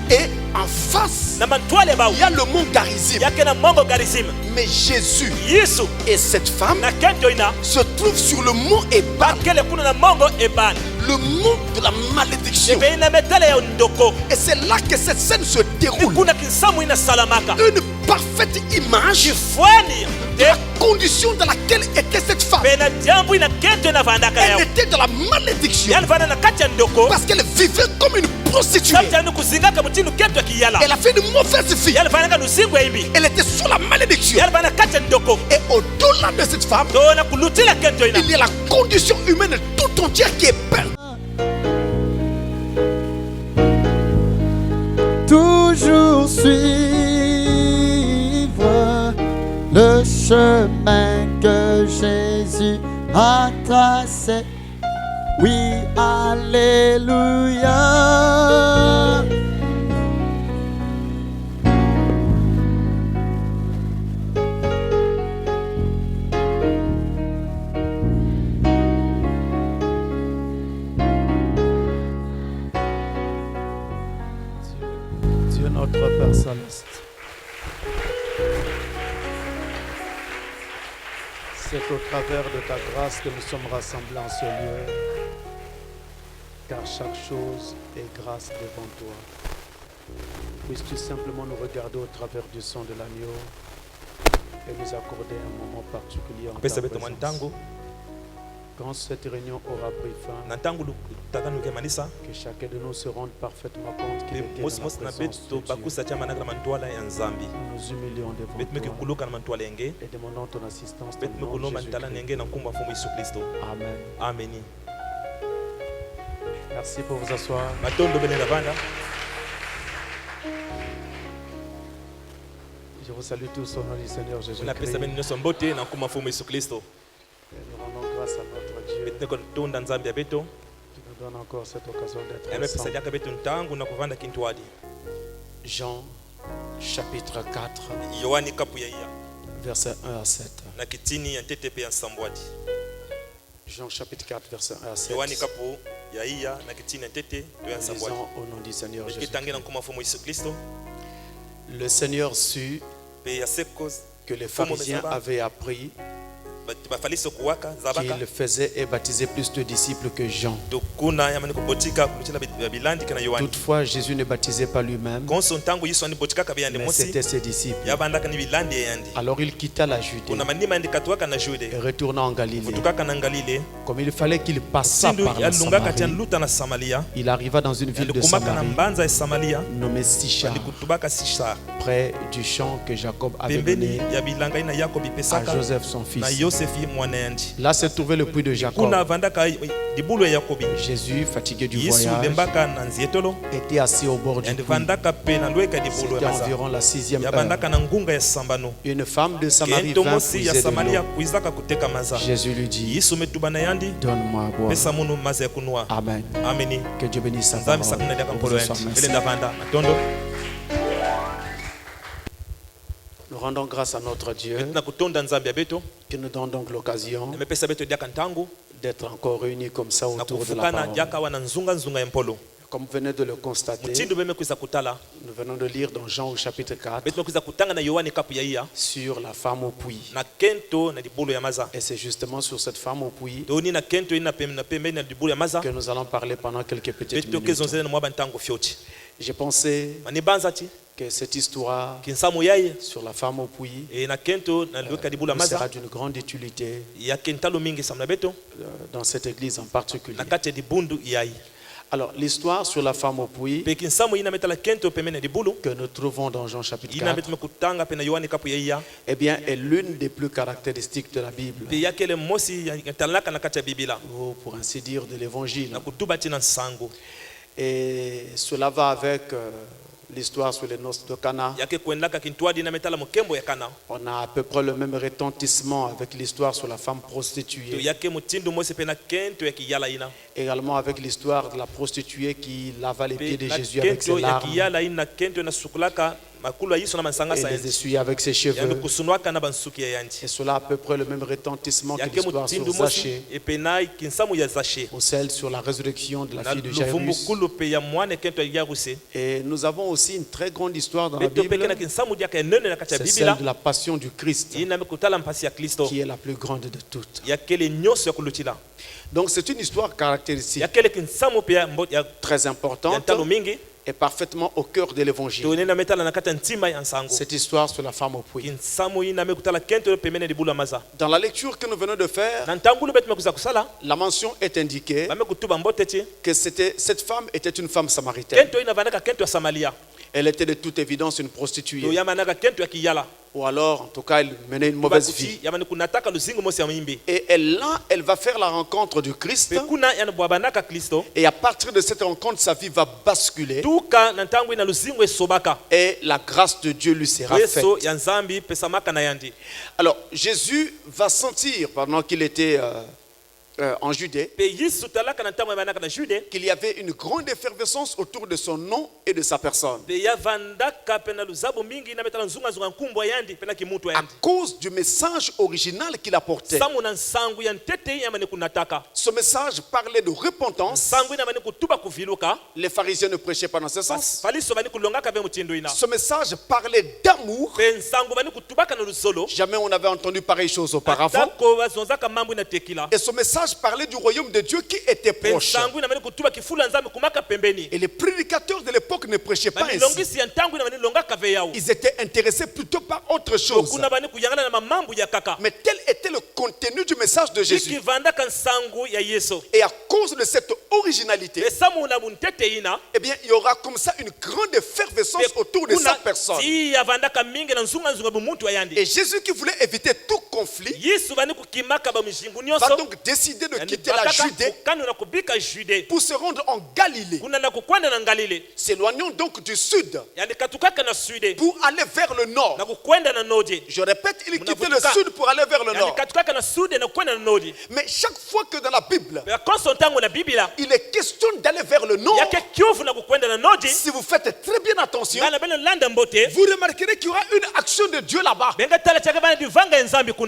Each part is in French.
Et en face, il y a le mont Garizim. Mais Jésus et cette femme se trouvent sur le mont Ebal, le mont de la malédiction. Et c'est là que cette scène se déroule. Une parfaite image de la condition dans laquelle était cette femme. Elle était dans la malédiction parce qu'elle vivait comme une prostituée. Elle a fait une mauvaise vie. Elle était sous la malédiction. Et au-delà de cette femme, il y a la condition humaine tout entière qui est peinte. Toujours suivre le chemin que Jésus a tracé. Oui, alléluia. Dieu notre Père Céleste, c'est au travers de ta grâce que nous sommes rassemblés en ce lieu, car chaque chose est grâce devant toi. Puisses-tu simplement nous regarder au travers du son de l'agneau et nous accorder un moment particulier en ta présence. Quand cette réunion aura pris fin, que chacun de nous se rende parfaitement compte qu'il est dans la présence de Dieu. Nous nous humilions devant toi et demandons ton assistance dans le nom de Jésus-Christ. Amen. Amen. Merci pour vous asseoir. Je vous salue tous au nom du Seigneur Jésus-Christ. Et nous rendons grâce à notre Dieu qui nous donne encore cette occasion d'être ensemble. Jean chapitre 4 verset 1 à 7. Jean chapitre 4 verset 1 à 7. Lisons au nom du Seigneur Jésus-Christ. Le Seigneur sut que les pharisiens avaient appris qu'il faisait et baptisait plus de disciples que Jean. Toutefois, Jésus ne baptisait pas lui-même, mais c'était ses disciples. Alors il quitta la Judée et retourna en Galilée. Comme il fallait qu'il passât par la Samarie, il arriva dans une ville de Samarie nommée Sichar, près du champ que Jacob avait donné à Joseph son fils. Là se trouvait le puits de Jacob. Jésus, fatigué du voyage, était assis au bord du puits. C'était environ la 6e heure. Une femme de Samarie vint puiser de l'eau. Jésus lui dit: donne-moi à boire. Amen. Que Dieu bénisse sa parole. Nous rendons grâce à notre Dieu qui nous donne donc l'occasion d'être encore réunis comme ça autour de la parole. Comme vous venez de le constater, nous venons de lire dans Jean au chapitre 4 sur la femme au puits. Et c'est justement sur cette femme au puits que nous allons parler pendant quelques petites minutes. J'ai pensé que cette histoire sur la femme au puits sera d'une grande utilité dans cette église en particulier. Alors, l'histoire sur la femme au puits que nous trouvons dans Jean chapitre 4 eh bien, est l'une des plus caractéristiques de la Bible, ou pour ainsi dire de l'évangile. Et cela va avec l'histoire sur les noces de Cana. On a à peu près le même retentissement avec l'histoire sur la femme prostituée. Également avec l'histoire de la prostituée qui lava les pieds de Jésus avec ses larmes. et les essuyer avec ses cheveux. Et cela a à peu près le même retentissement que l'histoire sur Zachée, ou celle sur la résurrection de la fille de Jairus. Et nous avons aussi une très grande histoire dans la Bible, c'est celle de la passion du Christ, qui est la plus grande de toutes. Donc c'est une histoire caractéristique, très importante et parfaitement au cœur de l'évangile. Cette histoire sur la femme au puits. Dans la lecture que nous venons de faire, la mention est indiquée que cette femme était une femme samaritaine. Elle était de toute évidence une prostituée. Ou alors, en tout cas, elle menait une mauvaise vie. Et elle va faire la rencontre du Christ. Et à partir de cette rencontre, sa vie va basculer. Et la grâce de Dieu lui sera faite. Alors, Jésus va sentir, pendant qu'il était en Judée, qu'il y avait une grande effervescence autour de son nom et de sa personne. À cause du message original qu'il apportait. Ce message parlait de repentance. Les pharisiens ne prêchaient pas dans ce sens. Ce message parlait d'amour. Jamais on n'avait entendu pareille chose auparavant. Et ce message parlait du royaume de Dieu qui était proche. Et les prédicateurs de l'époque ne prêchaient pas ainsi. Ils étaient intéressés plutôt par autre chose. Mais tel était le contenu du message de Jésus. Et à cause de cette originalité, eh bien, il y aura comme ça une grande effervescence autour de sa personne. Et Jésus, qui voulait éviter tout conflit, va donc décider de quitter la Judée pour se rendre en Galilée, s'éloignant donc du sud pour aller vers le nord. Je répète, il quittait le sud pour aller vers le nord. Mais chaque fois que dans la Bible il est question d'aller vers le nord, si vous faites très bien attention, vous remarquerez qu'il y aura une action de Dieu là-bas.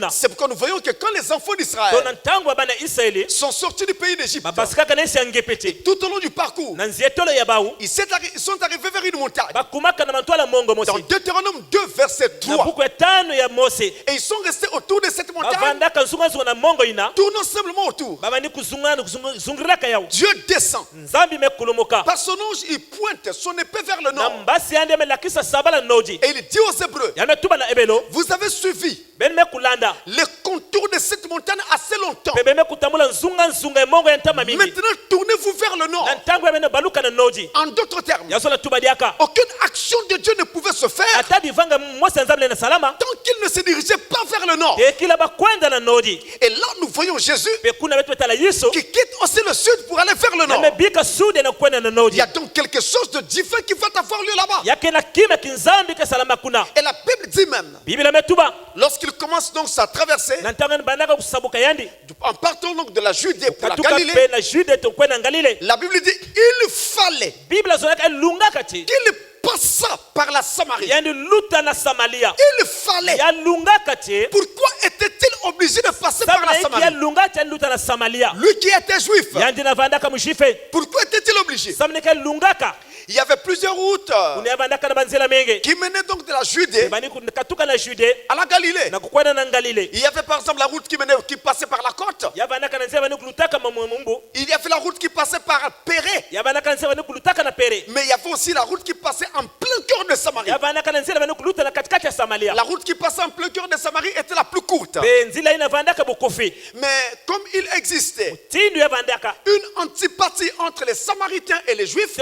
C'est pourquoi nous voyons que quand les enfants d'Israël sont sortis du pays d'Égypte, et tout au long du parcours, ils sont arrivés vers une montagne. Dans Deutéronome 2 verset 3, et ils sont restés autour de cette montagne, tournant simplement autour. Dieu descend. Par son ange, il pointe son épée vers le nord. Et il dit aux Hébreux, vous avez suivi les contours de cette montagne assez longtemps. Maintenant, tournez-vous vers le nord. En d'autres termes, aucune action de Dieu ne pouvait se faire tant qu'il ne se dirigeait pas vers le nord. Et là, nous voyons Jésus qui quitte aussi le sud pour aller vers le nord. Il y a donc quelque chose de différent qui va avoir lieu là-bas. Et la Bible dit même, lorsqu'il commence donc sa traversée, en partant donc de la Judée pour la Galilée, la Bible dit il fallait qu'il passa par la Samarie. Il fallait. Pourquoi était-il obligé de passer par la Samarie? Lui qui était juif. Pourquoi était-il obligé? Il y avait plusieurs routes qui menaient donc de la Judée à la Galilée. Il y avait par exemple la route qui passait par la côte. Il y avait la route qui passait par Péré. Mais il y avait aussi la route qui passait en plein cœur de Samarie. La route qui passait en plein cœur de Samarie était la plus courte. Mais comme il existait une antipathie entre les Samaritains et les Juifs,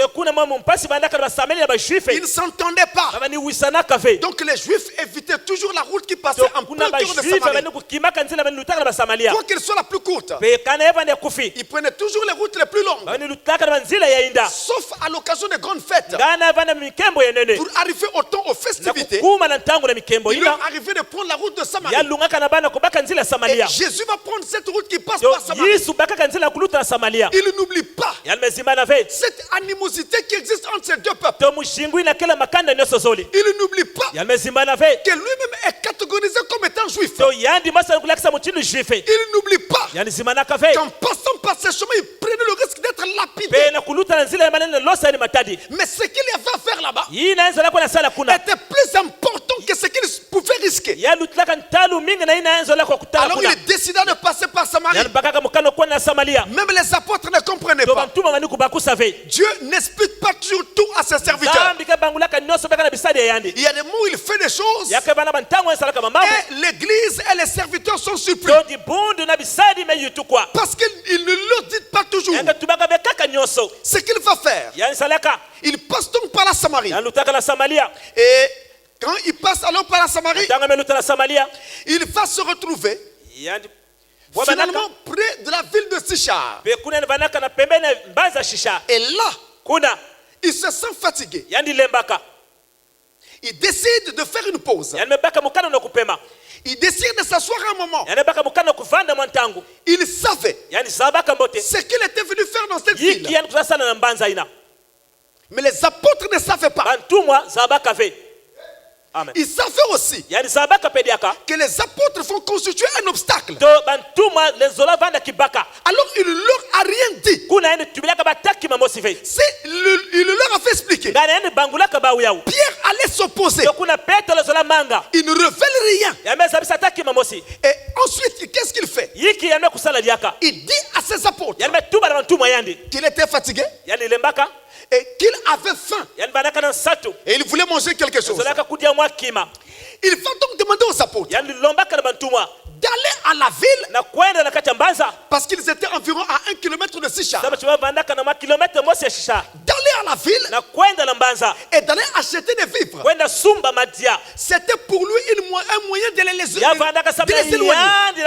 ils ne s'entendaient pas. Donc les Juifs évitaient toujours la route qui passait en plein cœur de Samarie. Quoi qu'elle soit la plus courte, ils prenaient toujours les routes les plus longues. Sauf à l'occasion des grandes fêtes. Pour arriver au temps aux festivités, il leur arrivait de prendre la route de Samarie. Et Jésus va prendre cette route qui passe par Samarie. Il n'oublie pas cette animosité qui existe entre ces deux peuples. Il n'oublie pas que lui-même est catégorisé comme étant juif. Il n'oublie pas qu'en passant par ce chemin, il prenait le risque d'être lapidé. Mais ce qu'il avait à faire là-bas était plus important que ce qu'il pouvait risquer. Alors il décida de passer par Samarie. Même les apôtres ne comprenaient pas. Dieu n'explique pas toujours tout à ses serviteurs. Il y a des mots où il fait des choses et l'église et les serviteurs sont surpris. Parce qu'il ne leur dit pas toujours ce qu'il va faire. Il passe donc par la Samarie. Et quand il passe alors par la Samarie, il va se retrouver finalement près de la ville de Sichar. Et là, il se sent fatigué. Il décide de faire une pause. Il décide de s'asseoir un moment. Il savait ce qu'il était venu faire dans cette ville. Mais les apôtres ne savaient pas. Amen. Ils savaient aussi que les apôtres vont constituer un obstacle. Alors il ne leur a rien dit. Il leur a fait expliquer. Pierre allait s'opposer. Il ne révèle rien. Et ensuite, qu'est-ce qu'il fait? Il dit à ses apôtres qu'il était fatigué et qu'il avait faim. Et il voulait manger quelque chose. Il va donc demander aux apôtres d'aller à la ville parce qu'ils étaient environ à 1 kilomètre de Sichar. D'aller à la ville et d'aller acheter des vivres. C'était pour lui un moyen de les éloigner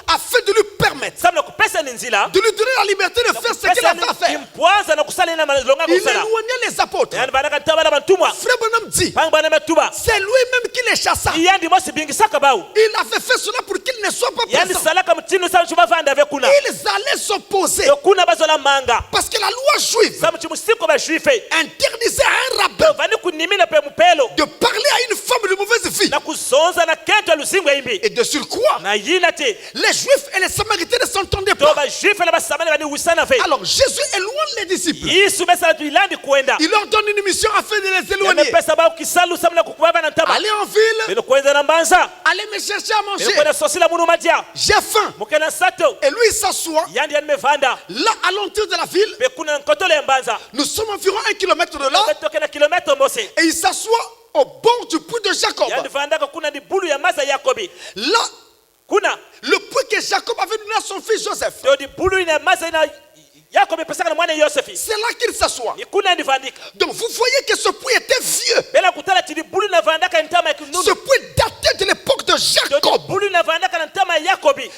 afin de lui permettre de lui donner la liberté de faire ce qu'il avait à faire. Il éloignait les apôtres. Frère Branham dit c'est lui-même qui les chassa. Il avait fait cela pour qu'ils ne soient pas présents. Ils allaient s'opposer parce que la loi juive interdisait à un rabbin de parler à une femme de mauvaise vie. Et de surcroît, les Juifs et les Samaritains ne s'entendaient pas. Alors Jésus éloigne les disciples. Il leur donne une mission afin de les éloigner. Allez en ville, allez me chercher à manger. J'ai faim. Et lui il s'assoit là à l'entrée de la ville. Nous sommes environ 1 kilomètre de là. Et il s'assoit au bord du puits de Jacob. Là, le puits que Jacob avait donné à son fils Joseph. C'est là qu'il s'assoit. Donc vous voyez que ce puits était vieux. Ce puits datait de l'époque de Jacob.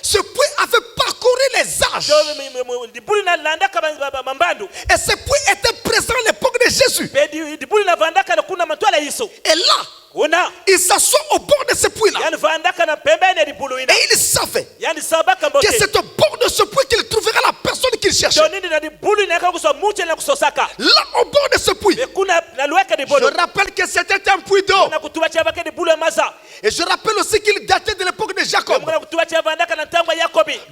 Ce puits avait parcouru les âges. Et ce puits était présent à l'époque de Jésus. Et là, il s'assoit au bord de ce puits-là. Et il savait que c'est au bord de ce puits qu'il trouverait la personne qu'il cherchait. Là, au bord de ce puits, je rappelle que c'était un puits d'eau. Et je rappelle aussi qu'il datait de l'époque de Jacob.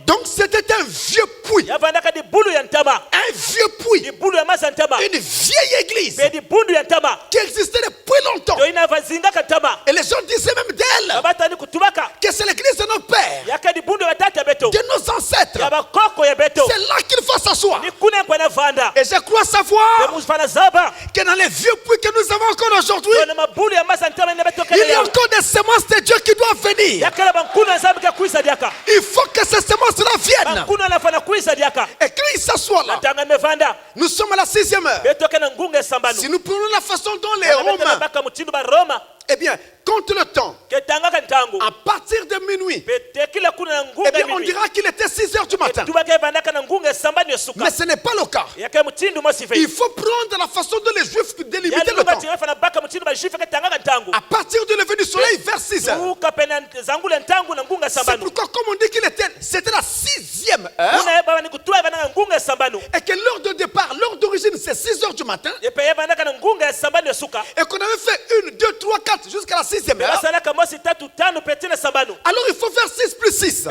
Donc c'était un vieux puits. Un vieux puits. Une vieille église qui existait depuis longtemps. Et les gens disaient même d'elle que c'est l'église de nos pères, de nos ancêtres. C'est là qu'il faut s'asseoir. Et je crois savoir que dans les vieux puits que nous avons encore aujourd'hui, il y a encore des semences de Dieu qui doivent venir. Il faut que ces semences-là viennent. Et quand il s'assoit là, nous sommes à la 6e heure. Si nous prenons la façon dont les Romains, eh bien, compte le temps, à partir de minuit, eh bien, on dira qu'il était 6 heures du matin. Mais ce n'est pas le cas. Il faut prendre la façon dont les Juifs délimitaient le temps. À partir du lever du soleil vers 6 heures. C'est pourquoi, comme on dit c'était la 6e heure, et que l'heure de départ, l'heure d'origine, c'est 6 heures du du matin, et qu'on avait fait 1, 2, 3, 4 jusqu'à la 6e heure, alors il faut faire 6 plus 6.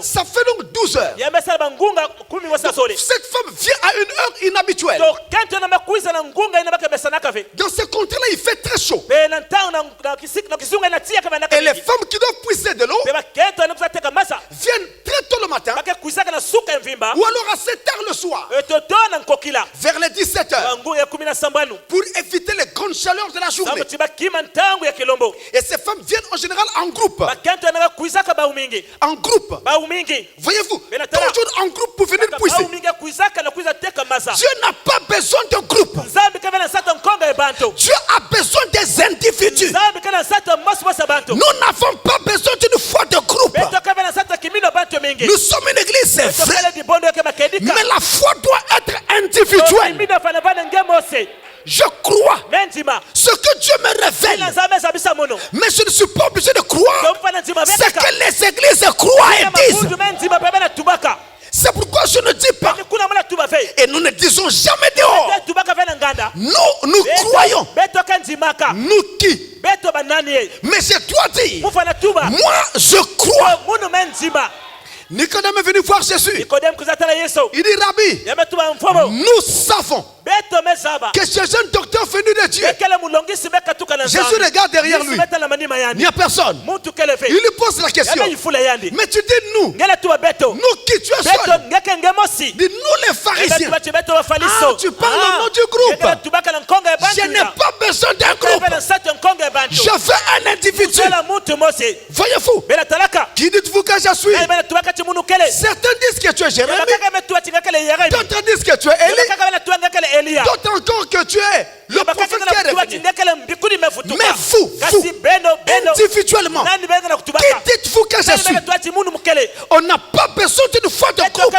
Ça fait donc 12 heures. Cette femme vient à une heure inhabituelle. Dans ce contrat-là, il fait très chaud. Et les femmes qui doivent puiser de l'eau viennent très tôt le matin, ou alors assez tard le soir, vers les 17 heures, pour éviter les grandes chaleurs de la journée. Et ces femmes viennent en général en groupe. En groupe. Voyez-vous, toujours en groupe pour venir puiser. Dieu n'a pas besoin de groupe. Dieu a besoin des individus. Nous n'avons pas besoin d'une foi de groupe. Nous sommes une église, c'est vrai. Mais la foi doit être individuelle. Je crois ce que Dieu me révèle. Mais je ne suis pas obligé de croire ce que les églises croient et disent. C'est pourquoi je ne dis pas. Et nous ne disons jamais dehors. Nous croyons. Nous qui? Mais je dois dire, moi je crois. Nicodème est venu voir Jésus. Il dit, Rabbi, nous savons que ce jeune docteur venu de Dieu. Jésus regarde derrière lui. Il n'y a personne. Il lui pose la question. Mais tu dis nous. Nous qui? Tu es seul. Dis nous les pharisiens. Ah, tu parles au nom du groupe. Je n'ai pas besoin d'un groupe. Je veux un individu. Voyez-vous? Qui dites-vous que je suis? Certains disent que tu es Jérémie. D'autres disent que tu es Élie. D'autres encore que tu es le prophète qui est revenu. Mais vous, individuellement, qui dites-vous que je suis? On n'a pas besoin d'une foi de groupe.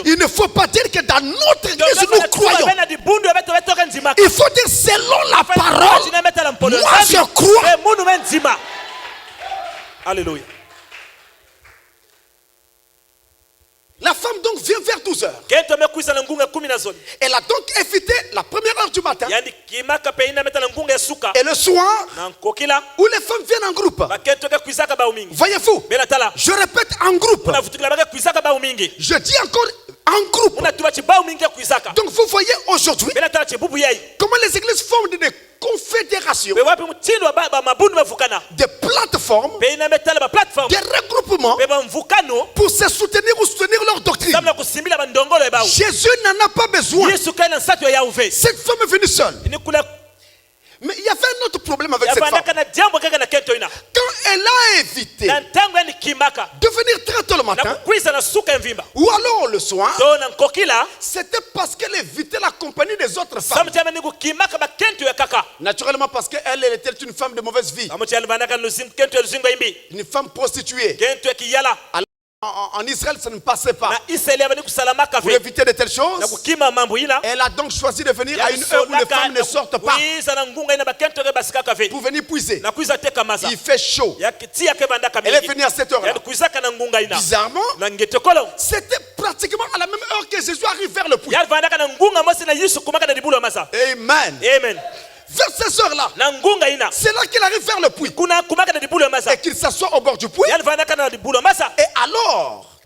Il ne faut pas dire que dans notre église nous croyons. Il faut dire selon la parole. Moi je crois. Alléluia. La femme donc vient vers 12 heures. Elle a donc évité la première heure du matin. Et le soir, où les femmes viennent en groupe. Voyez-vous, je répète en groupe. Je dis encore en groupe. Donc vous voyez aujourd'hui comment les églises forment des confédérations, des plateformes, des regroupements pour se soutenir ou soutenir leur doctrine. Jésus n'en a pas besoin. Cette femme est venue seule. Mais il y avait un autre problème avec cette femme. Quand elle a évité de venir très tôt le matin, ou alors le soir, c'était parce qu'elle évitait la compagnie des autres femmes. Naturellement parce qu'elle était une femme de mauvaise vie. Une femme prostituée. En Israël, ça ne passait pas. Pour éviter de telles choses, elle a donc choisi de venir à une heure où les femmes ne sortent pas pour venir puiser. Il fait chaud. Elle est venue à cette heure-là. Bizarrement, c'était pratiquement à la même heure que Jésus arrive vers le puits. Amen. Vers ces heures-là, c'est là qu'il arrive vers le puits et qu'il s'assoit au bord du puits. Et alors,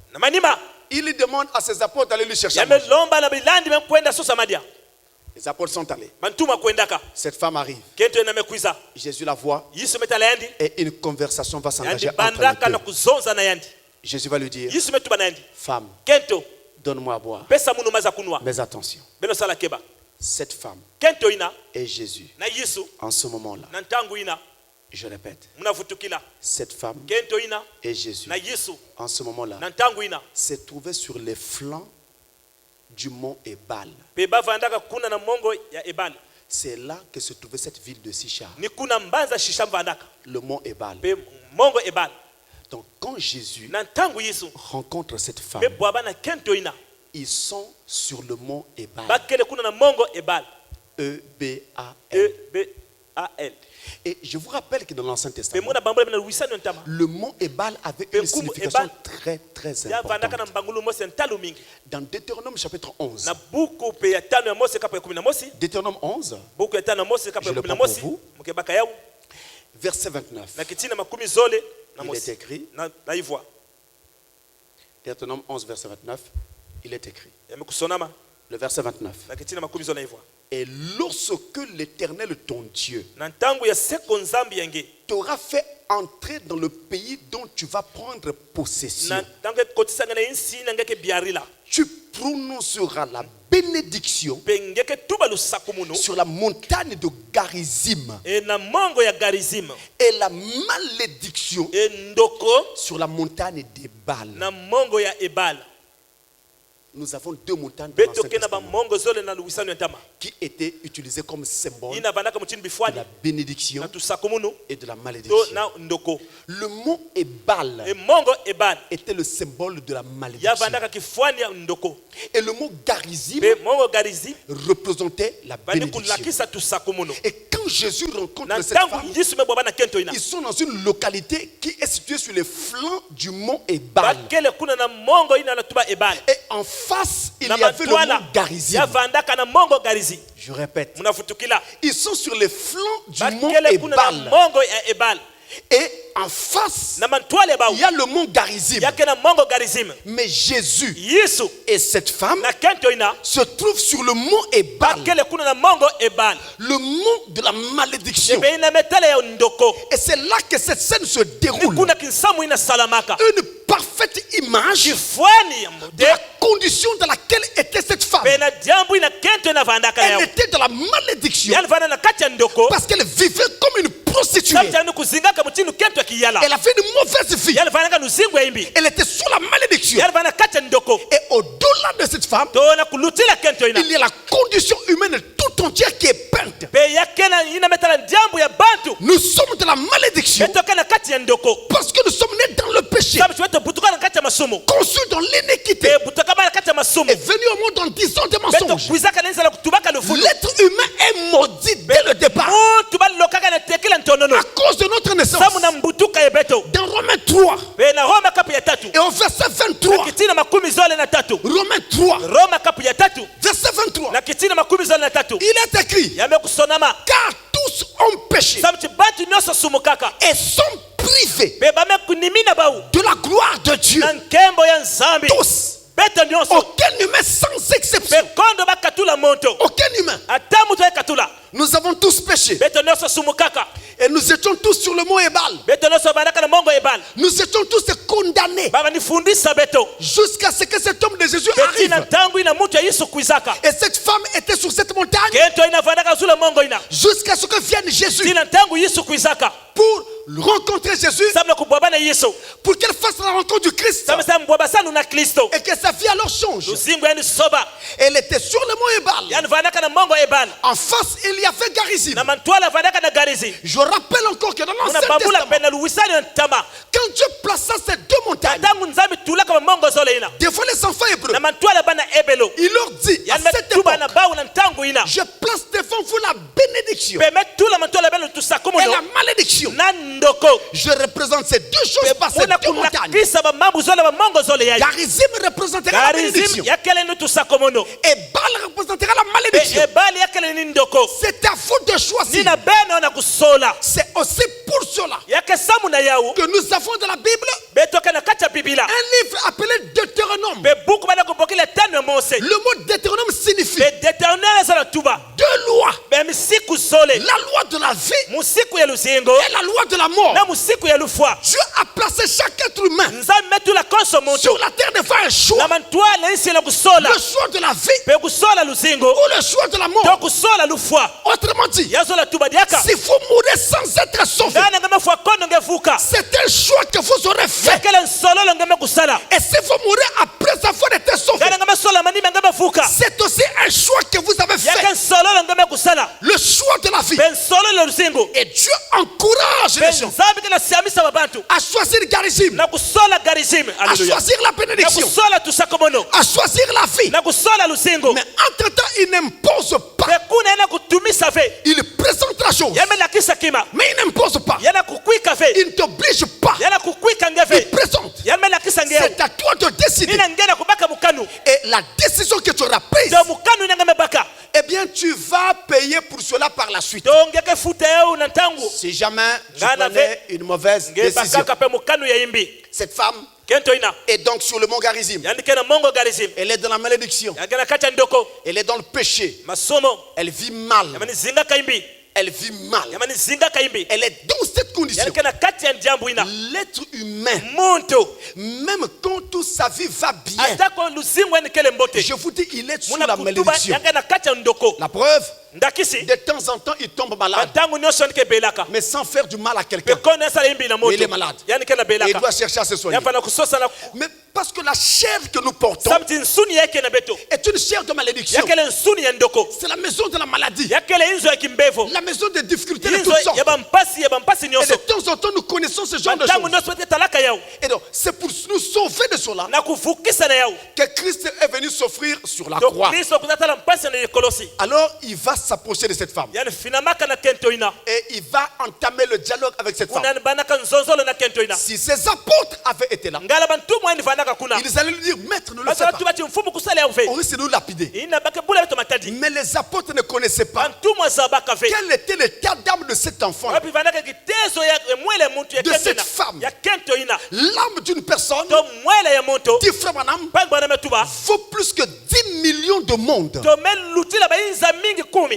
il lui demande à ses apôtres d'aller lui chercher. Les apôtres sont allés. Cette femme arrive. Jésus la voit et une conversation va s'engager entre les deux. Jésus va lui dire, femme, donne-moi à boire. Mais attention, cette femme et Jésus, en ce moment-là, je répète, cette femme et Jésus, en ce moment-là, s'est trouvé sur les flancs du mont Ebal. C'est là que se trouvait cette ville de Sichar, le mont Ebal. Donc quand Jésus rencontre cette femme, ils sont sur le mont Ebal. E-B-A-L. A-L. Et je vous rappelle que dans l'Ancien Testament, le mot Ebal avait une signification très très importante. Dans Deutéronome chapitre 11, Deutéronome 11, je le prends pour vous, verset 29, il est écrit, Deutéronome 11, verset 29, il est écrit, le verset 29. Et lorsque l'Éternel ton Dieu t'aura fait entrer dans le pays dont tu vas prendre possession, tu prononceras la bénédiction sur la montagne de Garizim et la malédiction sur la montagne d'Ebal. Nous avons deux montagnes dans l'Ancien Testament qui étaient utilisées comme symbole de la bénédiction et de la malédiction. Le mot Ebal était le symbole de la malédiction. Et le mot Garizim représentait la bénédiction. Et quand Jésus rencontre cette femme, ils sont dans une localité qui est située sur les flancs du mont Ebal. Et en face, il y avait le mont Garizim. Je répète, ils sont sur les flancs du mont Ebal. Et en face, il y a le mont Garizim. Mais Jésus et cette femme se trouvent sur le mont Ebal, le mont de la malédiction. Et c'est là que cette scène se déroule. Une parfaite image de la condition dans laquelle était cette femme. Elle était dans la malédiction parce qu'elle vivait comme une prostituée. Elle avait une mauvaise vie. Elle était sous la malédiction. Et au-delà de cette femme, il y a la condition humaine tout entière qui est peinte. Nous sommes dans la malédiction parce que nous sommes nés dans le péché, conçus dans l'iniquité et venus au monde en disant des mensonges. L'être humain est maudit dès le départ à cause de notre naissance. Dans Romains 3 et au verset 23, Romains 3 verset 23, il est écrit, car tous ont péché et sont privés de la gloire de Dieu. Tous. Aucun humain sans exception. Aucun humain. Nous avons tous péché. Et nous étions tous sur le mont Ebal. Nous étions tous condamnés jusqu'à ce que cet homme de Jésus arrive. Et cette femme était sur cette montagne jusqu'à ce que vienne Jésus pour rencontrer Jésus, pour qu'elle fasse la rencontre du Christ et que sa vie alors change. Elle était sur le mont Ebal. En face, il y avait Garizim. Je rappelle encore que dans l'Ancien Testament, quand Dieu plaça ces deux montagnes, des fois les enfants hébreux, il leur dit à cette époque, je place devant vous la bénédiction et la malédiction. Je représente ces deux choses par ces deux montagnes. Garizim représentera la bénédiction et Baal représentera la malédiction. C'est à vous de choisir. C'est aussi pour cela que nous avons dans la Bible un livre appelé Deutéronome. Le mot Deutéronome signifie deux lois. La loi de la vie et la loi de la mort. Dieu a placé chaque être humain sur la terre de faire un choix. Le choix de la vie ou le choix de la mort. Autrement dit, si vous mourrez sans être sauvé, c'est un choix que vous aurez fait. Et si vous mourrez après avoir été sauvé, c'est aussi un choix que vous avez fait. Le choix de la vie. Et Dieu encourage les gens à choisir Garizim, à choisir la bénédiction, à choisir la vie. Mais entre-temps, il n'impose pas. Il présente la chose Mais il n'impose pas. Il ne t'oblige pas. Il présente. C'est à toi de décider. Et la décision que tu auras prise, eh bien tu vas payer pour cela par la suite. Si jamais tu prenais une mauvaise décision. Cette femme est donc sur le mont Garizim. Elle est dans la malédiction. Elle est dans le péché. Elle vit mal. Elle vit mal. Elle est dans cette condition. L'être humain, même quand toute sa vie va bien, je vous dis, il est sous la malédiction. La preuve, de temps en temps, il tombe malade. Mais sans faire du mal à quelqu'un. Il est malade. Et il doit chercher à se soigner. Mais parce que la chair que nous portons est une chair de malédiction. C'est la maison de la maladie. La maison des difficultés de toutes sortes. Et de temps en temps, nous connaissons ce genre de choses. Et donc, c'est pour nous sauver de cela que Christ est venu s'offrir sur la croix. Alors, il va s'approcher de cette femme. Et il va entamer le dialogue avec cette femme. Si ses apôtres avaient été là, ils allaient lui dire, maître, ne le fais pas. On risque de nous lapider. Mais les apôtres ne connaissaient pas quel était l'état d'âme de cet enfant, de cette femme. L'âme d'une personne, dit frère Branham, vaut plus que 10 millions de monde.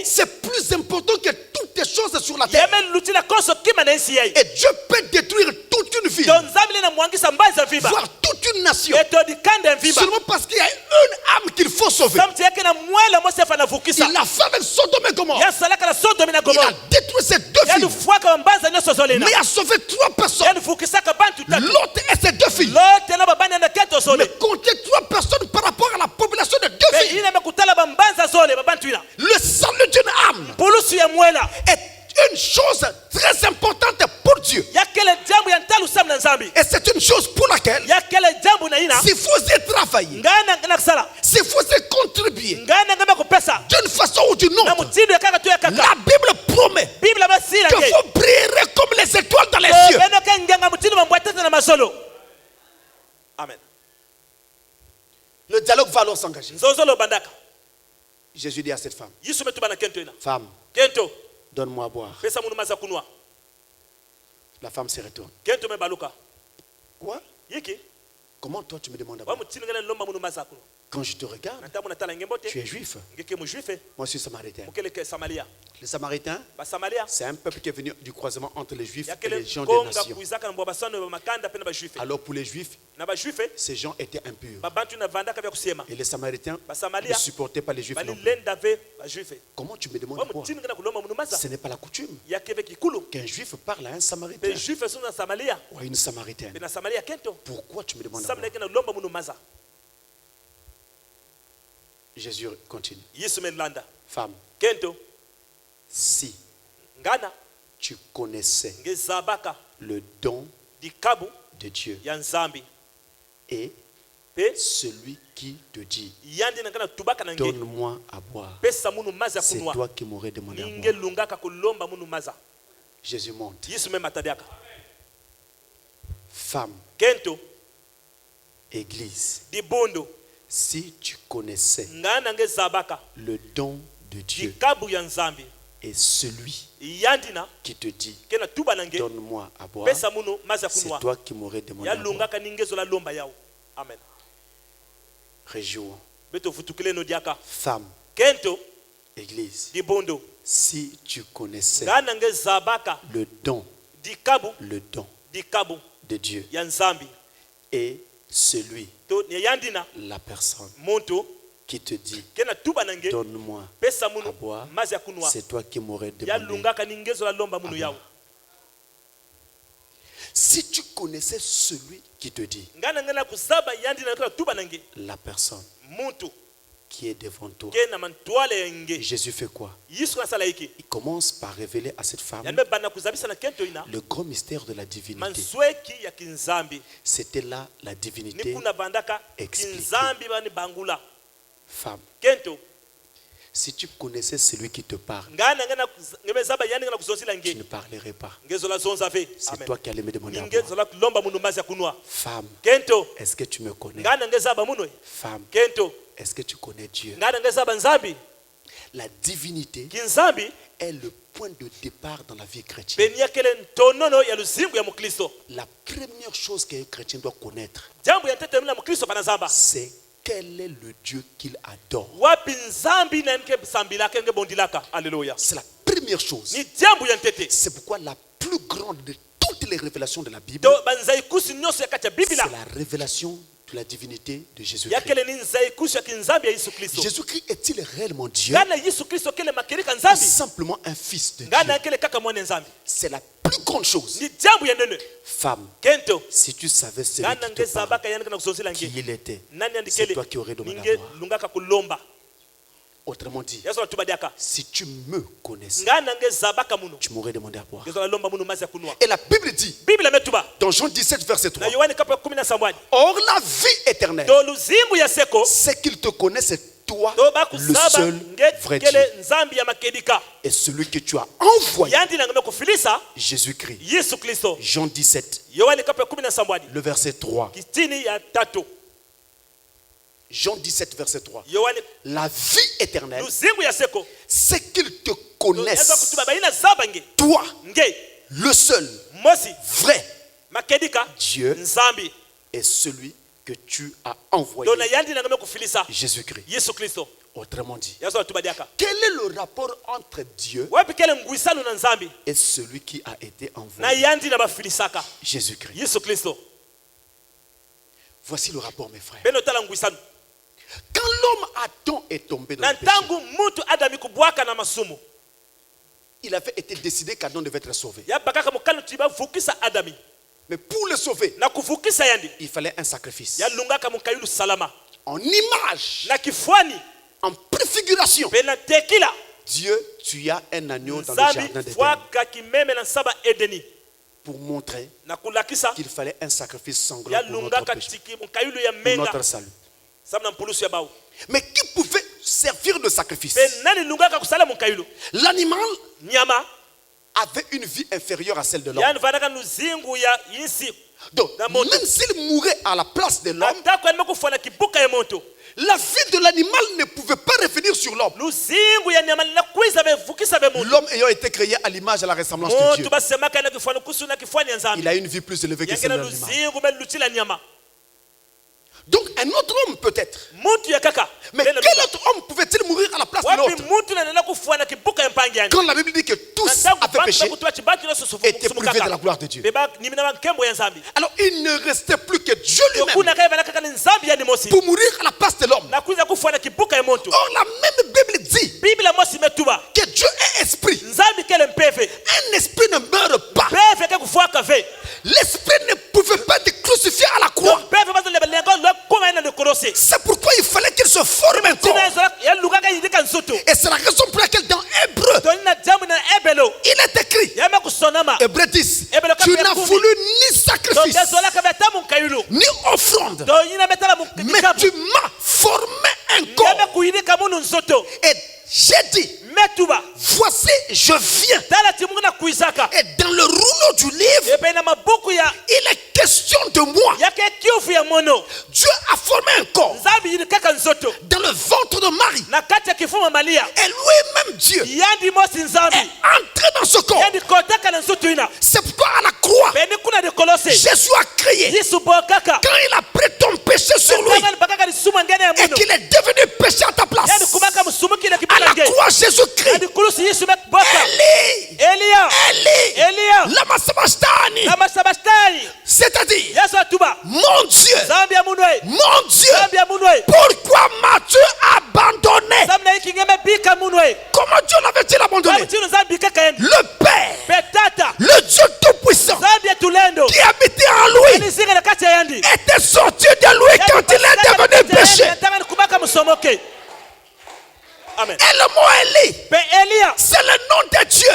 C'est plus important que toutes les choses sur la terre. Et Dieu peut détruire toute une ville, voire toute une nation, seulement parce qu'il y a une âme qu'il faut sauver. Il l'a fait avec Sodome et Gomorrhe. Il a détruit ces deux villes, mais il a sauvé 3 personnes, l'autre et ses 2 filles. Mais comptez 3 personnes par rapport à la population de 2 filles. Le salut d'une âme est une chose très importante pour Dieu. Et c'est une chose pour laquelle, si vous y travaillez, si vous y contribuez d'une façon ou d'une autre, la Bible promet que vous brillerez comme les étoiles dans les cieux. Amen. Le dialogue va alors s'engager. Jésus dit à cette femme, femme, donne-moi à boire. La femme se retourne. Quoi? Comment toi tu me demandes à boire? Quand je te regarde, tu es juif. Moi je suis samaritain. Les Samaritains, c'est un peuple qui est venu du croisement entre les Juifs et les gens des nations. Alors pour les Juifs, ces gens étaient impurs. Et les Samaritains ne supportaient pas les Juifs non plus. Comment tu me demandes à boire? Ce n'est pas la coutume qu'un Juif parle à un Samaritain ou à une Samaritaine. Pourquoi tu me demandes à boire? Jésus continue. Femme, si tu connaissais le don de Dieu et celui qui te dit, donne-moi à boire, c'est toi qui m'aurais demandé à boire. Jésus monte. Femme, Église, si tu connaissais le don de Dieu et celui qui te dit, donne-moi à boire, c'est toi qui m'aurais demandé à boire. Amen. Réjouis. Femme, Église, si tu connaissais le don de Dieu et celui, la personne qui te dit, donne-moi à boire, c'est toi qui m'aurais demandé à boire. Si tu connaissais celui qui te dit, la personne qui est devant toi, Jésus fait quoi? Il commence par révéler à cette femme le grand mystère de la divinité. C'était là la divinité expliquée. Femme, Si tu connaissais celui qui te parle, tu ne parlerais pas. C'est toi qui allais me demander à boire. Femme, est-ce que tu me connais? Femme, est-ce que tu connais Dieu? La divinité est le point de départ dans la vie chrétienne. La première chose qu'un chrétien doit connaître, c'est quel est le Dieu qu'il adore. C'est la première chose. C'est pourquoi la plus grande de toutes les révélations de la Bible, c'est la révélation de la divinité de Jésus-Christ. Jésus-Christ est-il réellement Dieu ou simplement un fils de Dieu? C'est la plus grande chose. Femme, si tu savais celui qui te parle, qui il était, c'est toi qui aurais demandé à boire. Autrement dit, si tu me connaissais, tu m'aurais demandé à boire. Et la Bible dit, dans Jean 17, verset 3, or la vie éternelle, c'est qu'il te connaisse, toi, le seul vrai Dieu, et celui que tu as envoyé, Jésus-Christ. Jean 17, le verset 3. Jean 17, verset 3. La vie éternelle, c'est qu'il te connaisse, toi, le seul vrai Dieu, et celui que tu as envoyé, Jésus-Christ. Autrement dit, quel est le rapport entre Dieu et celui qui a été envoyé, Jésus-Christ? Voici le rapport, mes frères. Quand l'homme Adam est tombé dans le péché, il avait été décidé qu'Adam devait être sauvé. Mais pour le sauver, il fallait un sacrifice. En image, en préfiguration, Dieu tua un agneau dans le jardin d'Éden pour montrer qu'il fallait un sacrifice sanglant pour notre péché, pour notre salut. Mais qui pouvait servir de sacrifice? L'animal avait une vie inférieure à celle de l'homme. Donc, même s'il mourait à la place de l'homme, la vie de l'animal ne pouvait pas revenir sur l'homme. L'homme ayant été créé à l'image et à la ressemblance de Dieu, il a une vie plus élevée que celle de l'animal. Donc un autre homme peut-être. Mais quel autre homme pouvait-il mourir à la place de l'autre? Quand la Bible dit que tous avaient péché, étaient privés de la gloire de Dieu. Alors il ne restait plus que Dieu lui-même pour mourir à la place de l'homme. Or la même Bible dit que Dieu est esprit. Un esprit ne meurt pas. L'esprit ne pouvait pas être crucifié à la croix. C'est pourquoi il fallait qu'il se forme un corps. Et c'est la raison pour laquelle dans Hébreu, il est écrit, Hébreu 10, tu n'as voulu ni sacrifice, ni offrande, mais tu m'as formé un corps. Et j'ai dit, voici je viens. Et dans le rouleau du livre, il est question de moi. Dieu a formé un corps dans le ventre de Marie. Et lui-même Dieu est entré dans ce corps. C'est pourquoi à la croix, Jésus a crié quand il a pris ton péché sur lui et qu'il est devenu péché à ta place. À la croix, Jésus crie, Eli, Eli, lama sabachthani. C'est-à-dire, mon Dieu, pourquoi m'as-tu abandonné? Comment Dieu l'avait-il abandonné? Le Père, le Dieu Tout-Puissant, qui habitait en lui, était sorti de lui quand il est devenu péché. Amen. Et le mot Eli, c'est le nom de Dieu.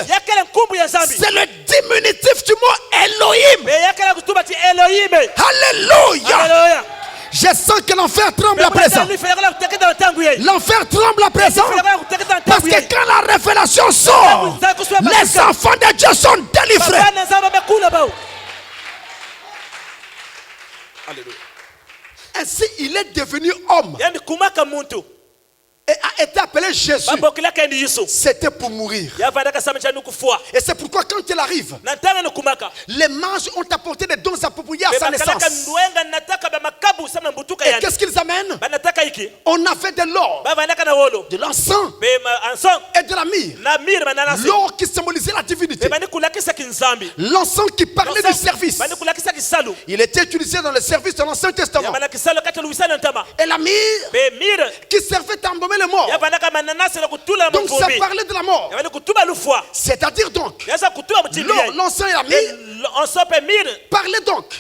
C'est le diminutif du mot Elohim. Alléluia. Je sens que l'enfer tremble à présent. L'enfer tremble à présent. Parce que quand la révélation sort, les enfants de Dieu sont délivrés. Alléluia. Ainsi, il est devenu homme et a été appelé Jésus. C'était pour mourir. Et c'est pourquoi quand il arrive, les mages ont apporté des dons appropriés à sa naissance. Et qu'est-ce qu'ils amènent? On a fait de l'or, de l'encens et de la myrrhe. L'or qui symbolisait la divinité, l'encens qui parlait du service. Il était utilisé dans le service de l'Ancien Testament. Et la myrrhe qui servait à embaumer le mort. Donc ça parlait de la mort. C'est-à-dire donc, l'encens et la myrrhe parlaient donc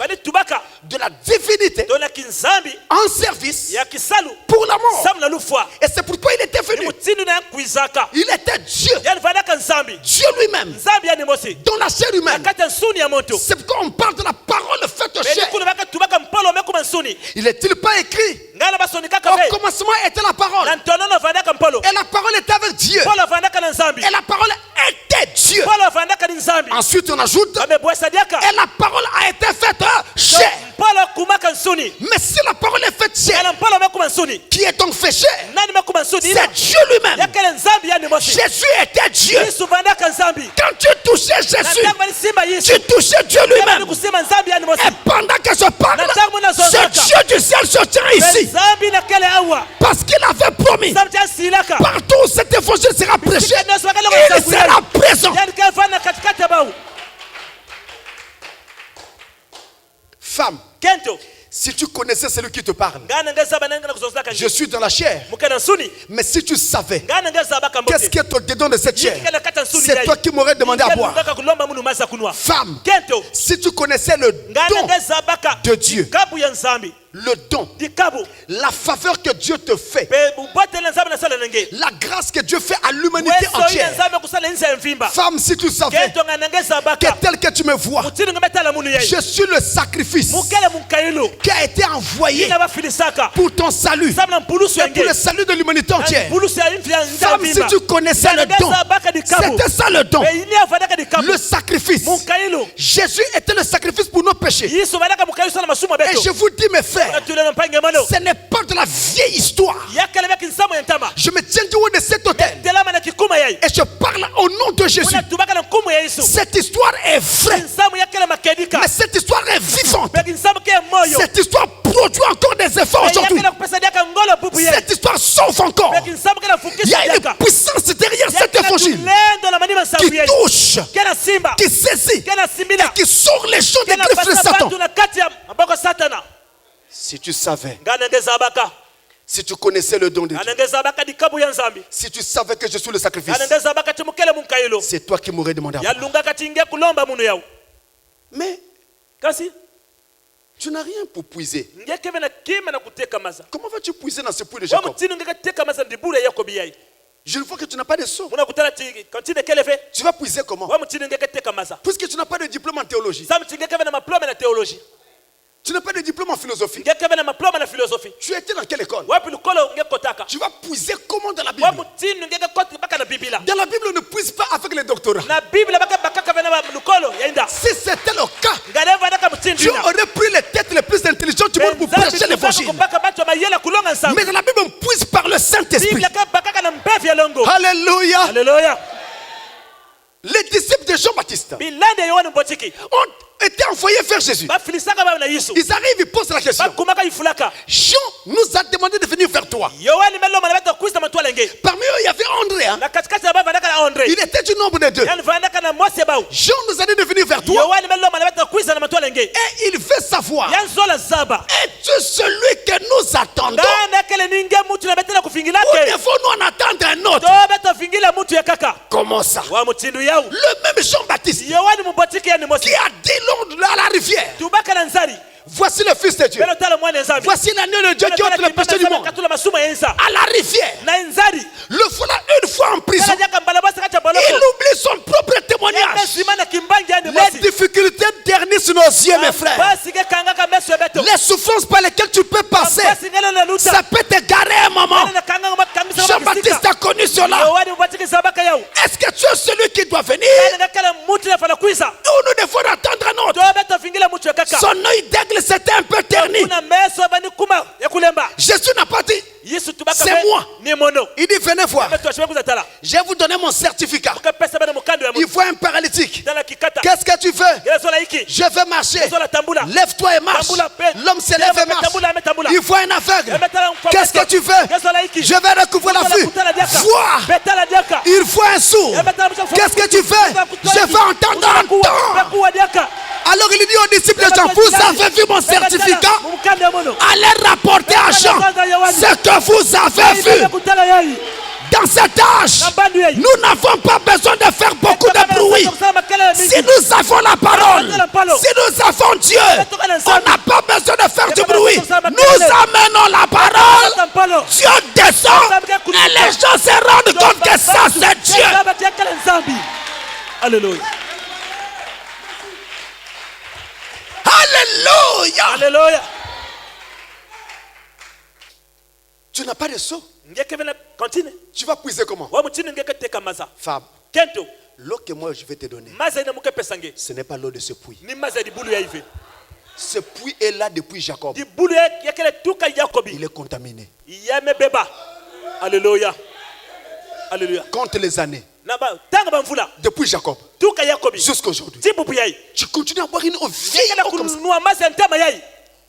de la divinité en service pour la mort. Et c'est pourquoi il était venu. Il était Dieu. Dieu lui-même dans la chair humaine. C'est pourquoi on parle de la parole faite chair. Il n'est-il pas écrit au commencement était la parole, et la parole était avec Dieu, et la parole était Dieu. Ensuite on ajoute, et la parole a été faite chair. Mais si la parole est faite chair, qui est donc fait chair? C'est Dieu lui-même. Jésus était Dieu. Quand tu touchais Jésus, tu touchais Dieu lui-même. Et pendant que je parle, ce Dieu du ciel se tient ici, parce qu'il avait promis, partout où cet évangile sera prêché, il sera présent. Femme, si tu connaissais celui qui te parle, je suis dans la chair. Mais si tu savais qu'est-ce qui est au-dedans de cette chair, c'est toi qui m'aurais demandé à boire. Femme, si tu connaissais le don de Dieu, le don, la faveur que Dieu te fait, la grâce que Dieu fait à l'humanité entière. Femme, si tu savais que tel que tu me vois, je suis le sacrifice qui a été envoyé pour ton salut et pour le salut de l'humanité entière. Femme, si tu connaissais le don, c'était ça le don, le sacrifice. Jésus était le sacrifice pour nos péchés. Et je vous dis, mes frères, ce n'est pas de la vieille histoire. Je me tiens du haut de cet autel et je parle au nom de Jésus. Cette histoire est vraie, mais cette histoire est vivante. Cette histoire produit encore des efforts aujourd'hui. Cette histoire sauve encore. Il y a une puissance derrière cet évangile qui touche, qui saisit et qui sort les gens des griffes de Satan. Si tu savais, si tu connaissais le don de Dieu, si tu savais que je suis le sacrifice, c'est toi qui m'aurais demandé à boire. Mais tu n'as rien pour puiser. Comment vas-tu puiser dans ce puits de Jacob? Je vois que tu n'as pas de seau. Tu vas puiser comment? Puisque tu n'as pas de diplôme en théologie. Tu n'as pas de diplôme en philosophie. Tu étais dans quelle école? Tu vas puiser comment dans la Bible? Dans la Bible, on ne puise pas avec les doctorats. Si c'était le cas, tu aurais pris les têtes les plus intelligentes du monde pour prêcher l'évangile. Mais dans la Bible, on puise par le Saint-Esprit. Alléluia. Alléluia. Les disciples de Jean-Baptiste ont été envoyés vers Jésus. Ils arrivent, ils posent la question. Jean nous a demandé de venir vers toi. Parmi eux, il y avait André. Il était du nombre de deux. Jean nous a dit de venir vers toi. Et il veut savoir, es-tu celui que nous attendons? Ou devons-nous en attendre un autre? Comment ça? Le même Jean-Baptiste qui a dit l'eau à la rivière, voici le Fils de Dieu, voici l'agneau de Dieu qui ôte le péché du monde. À la rivière, le voilà une fois en prison. Il oublie son propre témoignage. Les difficultés ternissent nos yeux, mes frères. Les souffrances par lesquelles tu peux passer, ça peut t'égarer un moment. Jean-Baptiste a connu cela? Est-ce que tu es celui qui doit venir? Ou nous devons attendre un autre? Son œil d'aigle s'était un peu terni. Jésus n'a pas dit c'est moi. Il dit venez voir. Je vais vous donner mon certificat. Il voit un paralytique. Qu'est-ce que tu fais? Je vais marcher. Lève-toi et marche. L'homme se lève et marche. Il voit un aveugle. Qu'est-ce que tu fais? Je vais recouvrir la vue. Vois. Il voit un sourd. Qu'est-ce que tu fais? Je vais entendre. Alors il dit aux disciples de Jean, vous avez vu mon certificat? Allez rapporter à Jean ce que vous avez vu. Dans cet âge, nous n'avons pas besoin de faire beaucoup de bruit. Si nous avons la parole, si nous avons Dieu, on n'a pas besoin de faire du bruit. Nous amenons la parole, Dieu descend et les gens se rendent compte que ça c'est Dieu. Alléluia. Alléluia. Alléluia. Tu n'as pas de seau. Continue. Tu vas puiser comment? Femme, l'eau que moi je vais te donner, ce n'est pas l'eau de ce puits. Ce puits est là depuis Jacob. Il est contaminé. Alléluia. Alléluia. Compte les années. Depuis Jacob jusqu'à aujourd'hui, tu continues à boire une eau vieille comme ça.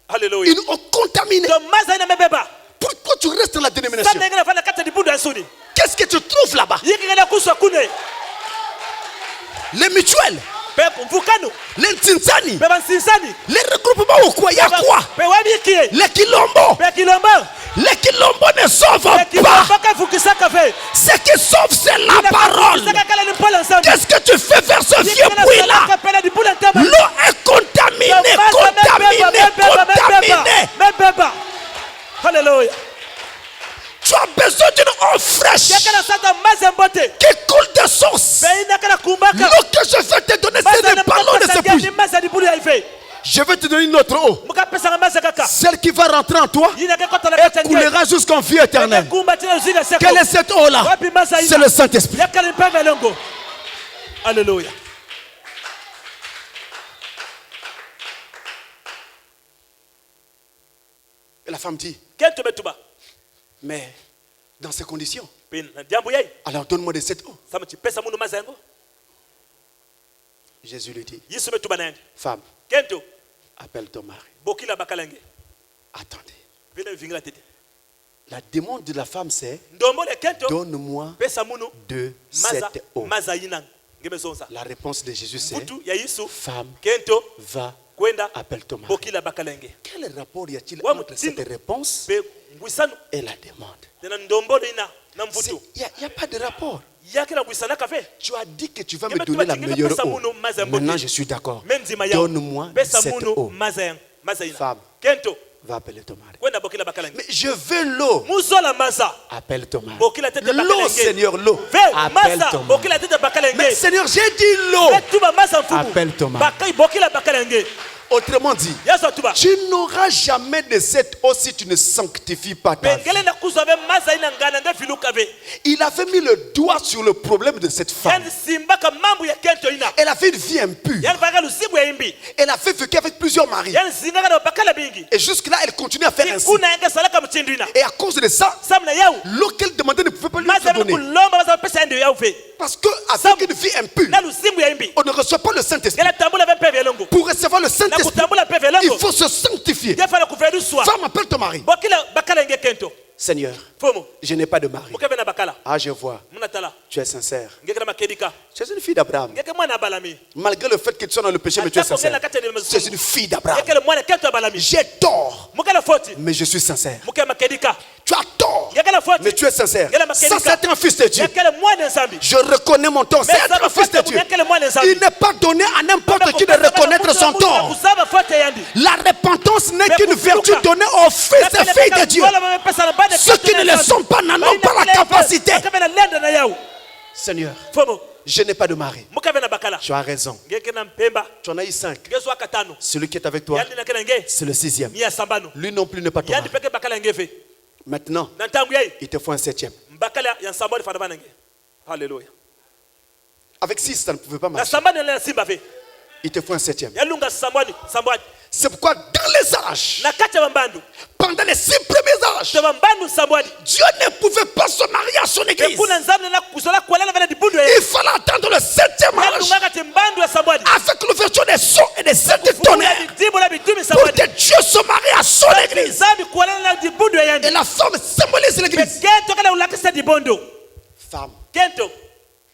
Alléluia. Une eau contaminée. Pourquoi tu restes dans la dénomination? Qu'est-ce que tu trouves là-bas? Les mutuelles, les Ntinsani, les regroupements ou quoi? Il y a quoi? Les Kilombo. Les Kilombo ne sauvent pas. Ce qui sauve, c'est la parole. Qu'est-ce que tu fais vers ce vieux puits-là? L'eau est contaminée, contaminée. Alléluia. Tu as besoin d'une eau fraîche qui coule de source. L'eau que je vais te donner, c'est pas l'eau de ce puits. Je vais te donner une autre eau. Celle qui va rentrer en toi et coulera jusqu'en vie éternelle. Quelle est cette eau-là? C'est le Saint-Esprit. Alléluia. Et la femme dit, mais dans ces conditions, alors donne-moi de cette eau. Jésus lui dit, femme, appelle ton mari. Attendez. La demande de la femme c'est, donne-moi de cette eau. La réponse de Jésus c'est, femme, va, appelle ton mari. Quel rapport y a-t-il entre cette réponse et la demande? Il n'y a pas de rapport. Tu as dit que tu vas me donner la meilleure eau. Maintenant je suis d'accord. Donne-moi cette eau. Femme, va appeler ton mari. Mais je veux l'eau. Appelle ton mari. L'eau, Seigneur, l'eau. Appelle ton mari. Mais Seigneur, j'ai dit l'eau. Appelle ton mari. Autrement dit, tu n'auras jamais de cette eau si tu ne sanctifies pas ta vie. Il avait mis le doigt sur le problème de cette femme. Elle avait une vie impure. Elle avait vécu avec plusieurs maris. Et jusque-là, elle continue à faire ainsi. Et à cause de ça, l'eau qu'elle demandait ne pouvait pas lui être donnée. Parce qu'avec une vie impure, on ne reçoit pas le Saint-Esprit. Pour recevoir le Saint-Esprit, il faut se sanctifier. Femme, appelle ton mari. Seigneur, je n'ai pas de mari. Ah, je vois. Tu es sincère. Tu es une fille d'Abraham. Malgré le fait que tu sois dans le péché, mais tu es sincère. Tu es une fille d'Abraham. J'ai tort, mais je suis sincère. Tu as tort, mais tu es sincère. Ça, c'est un fils de Dieu. Je reconnais mon tort. C'est un fils de Dieu. Il n'est pas donné à n'importe qui de reconnaître son tort. La repentance n'est qu'une vertu donnée aux fils et filles de Dieu. Ceux qui ne le sont pas n'en ont pas la capacité. Seigneur, je n'ai pas de mari. Tu as raison. Tu en as eu 5. Celui qui est avec toi, c'est le 6e. Lui non plus n'est pas ton mari. Maintenant, il te faut un 7e. Alléluia. Avec 6, ça ne pouvait pas marcher. Il te faut un 7e. C'est pourquoi dans les âges, pendant les 6 premiers âges, Dieu ne pouvait pas se marier à son église. Il fallait attendre le 7e âge avec l'ouverture des sceaux et des 7 tonnerres pour que Dieu se marie à son église. Et la femme symbolise l'église. Femme,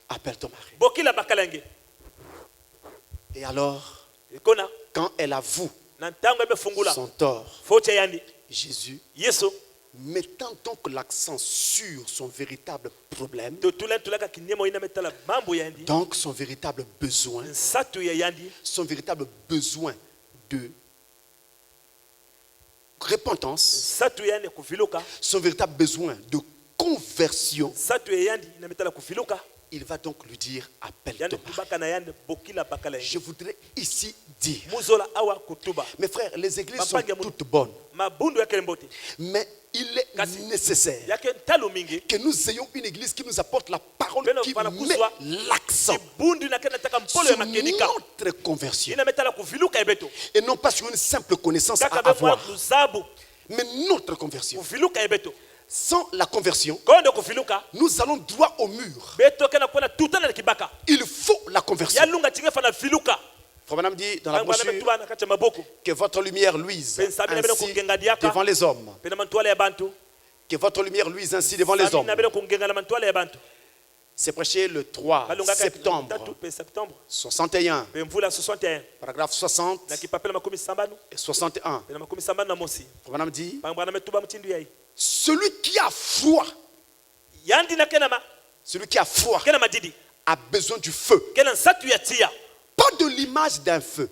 appelle ton mari. Et alors, quand elle avoue son tort, Jésus, mettant donc l'accent sur son véritable problème, donc son véritable besoin de repentance, son véritable besoin de conversion, il va donc lui dire, appelle ton mari. Je voudrais ici dire, mes frères, les églises sont toutes bonnes, mais il est nécessaire que nous ayons une église qui nous apporte la parole, qui met l'accent sur notre conversion et non pas sur une simple connaissance à avoir, mais notre conversion. Sans la conversion, nous allons droit au mur. Il faut la conversion. Frère Branham dit dans la brochure que votre lumière luise ainsi devant les hommes. Que votre lumière luise ainsi devant les hommes. C'est prêché le 3 septembre 61, paragraphe 60 et 61. Frère Branham dit, celui qui a froid a besoin du feu. Pas de l'image d'un feu.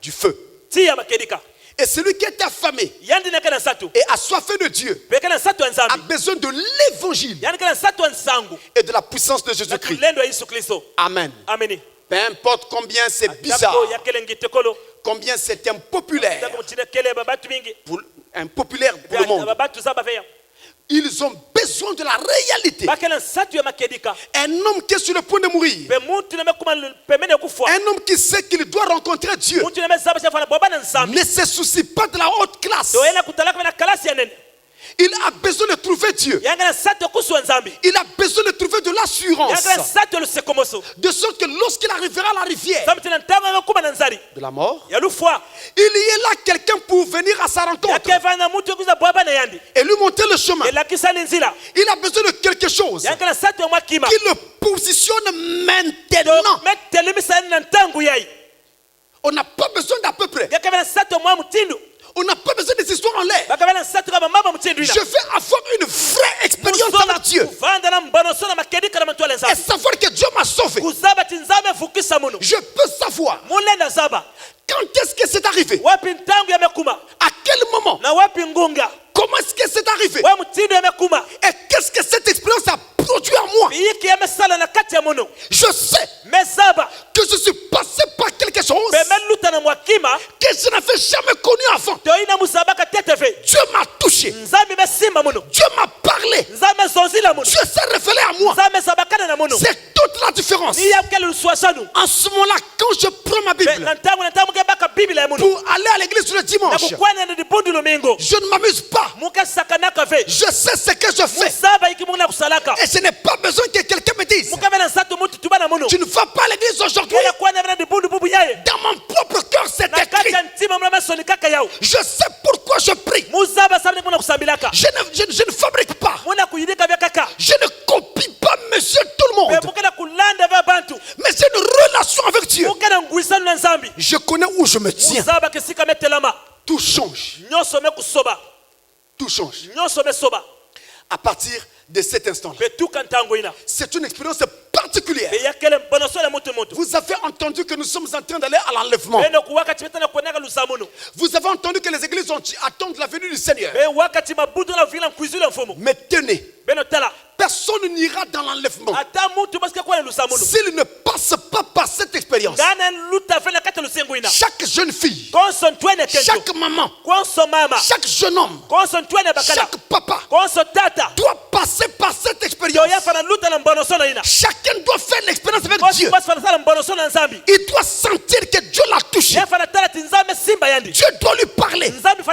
Du feu. Et celui qui est affamé et assoiffé de Dieu a besoin de l'évangile et de la puissance de Jésus-Christ. Amen. Peu importe combien c'est bizarre, combien c'est impopulaire pour le monde, ils ont besoin de la réalité. Un homme qui est sur le point de mourir, un homme qui sait qu'il doit rencontrer Dieu, ne se soucie pas de la haute classe. Il a besoin de trouver Dieu. Il a besoin de trouver de l'assurance. De sorte que lorsqu'il arrivera à la rivière de la mort, il y est là quelqu'un pour venir à sa rencontre et lui montrer le chemin. Il a besoin de quelque chose qui le positionne maintenant. On n'a pas besoin d'à peu près. On n'a pas besoin des histoires en l'air. Je veux avoir une vraie expérience avec Dieu. Et savoir que Dieu m'a sauvé. Je peux savoir quand est-ce que c'est arrivé. À quel moment. Comment est-ce que c'est arrivé. Et qu'est-ce que cette expérience a produit en moi. Je sais que je suis passé par quelque chose que je n'avais jamais connu avant. Dieu m'a touché. Dieu m'a parlé. Dieu s'est révélé à moi. C'est toute la différence. En ce moment-là, quand je prends ma Bible pour aller à l'église le dimanche, je ne m'amuse pas. Je sais ce que je fais. Et je n'ai pas besoin que quelqu'un me dise, tu ne vas pas à l'église aujourd'hui. Dans mon propre cœur, c'est écrit. Je sais pourquoi je prie. Je ne fabrique pas. Je ne copie pas monsieur tout le monde. Mais j'ai une relation avec Dieu. Je connais où je me tiens. Tout change. Tout change. À partir de cet instant, c'est une expérience particulière. Vous avez entendu que nous sommes en train d'aller à l'enlèvement. Vous avez entendu que les églises attendent la venue du Seigneur. Mais tenez, personne n'ira dans l'enlèvement s'il ne passe pas par cette expérience. expérience. Chaque jeune fille, chaque maman, chaque jeune homme, chaque papa doit passer par cette expérience. Chacun doit faire l'expérience avec Dieu. Il doit sentir que Dieu l'a touché. Dieu doit lui parler et mettre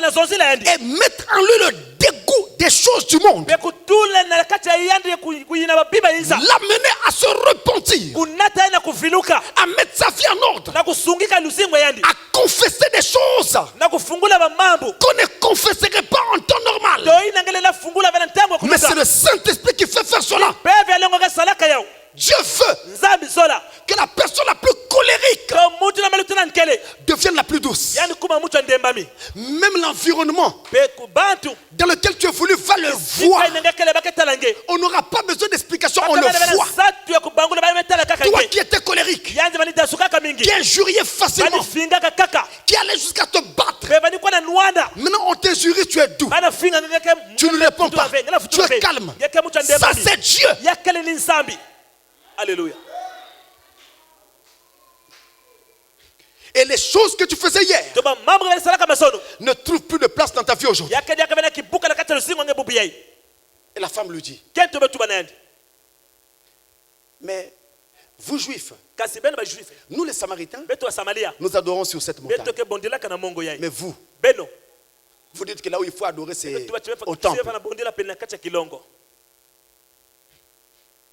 en lui le dégoût des choses du monde. L'amener à se repentir, à mettre sa vie en ordre, à confesser des choses qu'on ne confesserait pas en temps normal. Mais c'est le Saint-Esprit qui fait faire cela. Dieu veut que la personne la plus colérique devienne la plus douce. Même l'environnement dans lequel tu es voulu va le voir. On n'aura pas besoin d'explication, on le voit. Toi qui étais colérique, qui injuriais facilement, qui allait jusqu'à te battre, maintenant on t'injurie, tu es doux, tu ne réponds pas, tu es calme. Ça c'est Dieu. Alléluia. Et les choses que tu faisais hier ne trouvent plus de place dans ta vie aujourd'hui. Et la femme lui dit, mais vous juifs, nous les Samaritains, nous adorons sur cette montagne. Mais vous, vous dites que là où il faut adorer c'est au temple.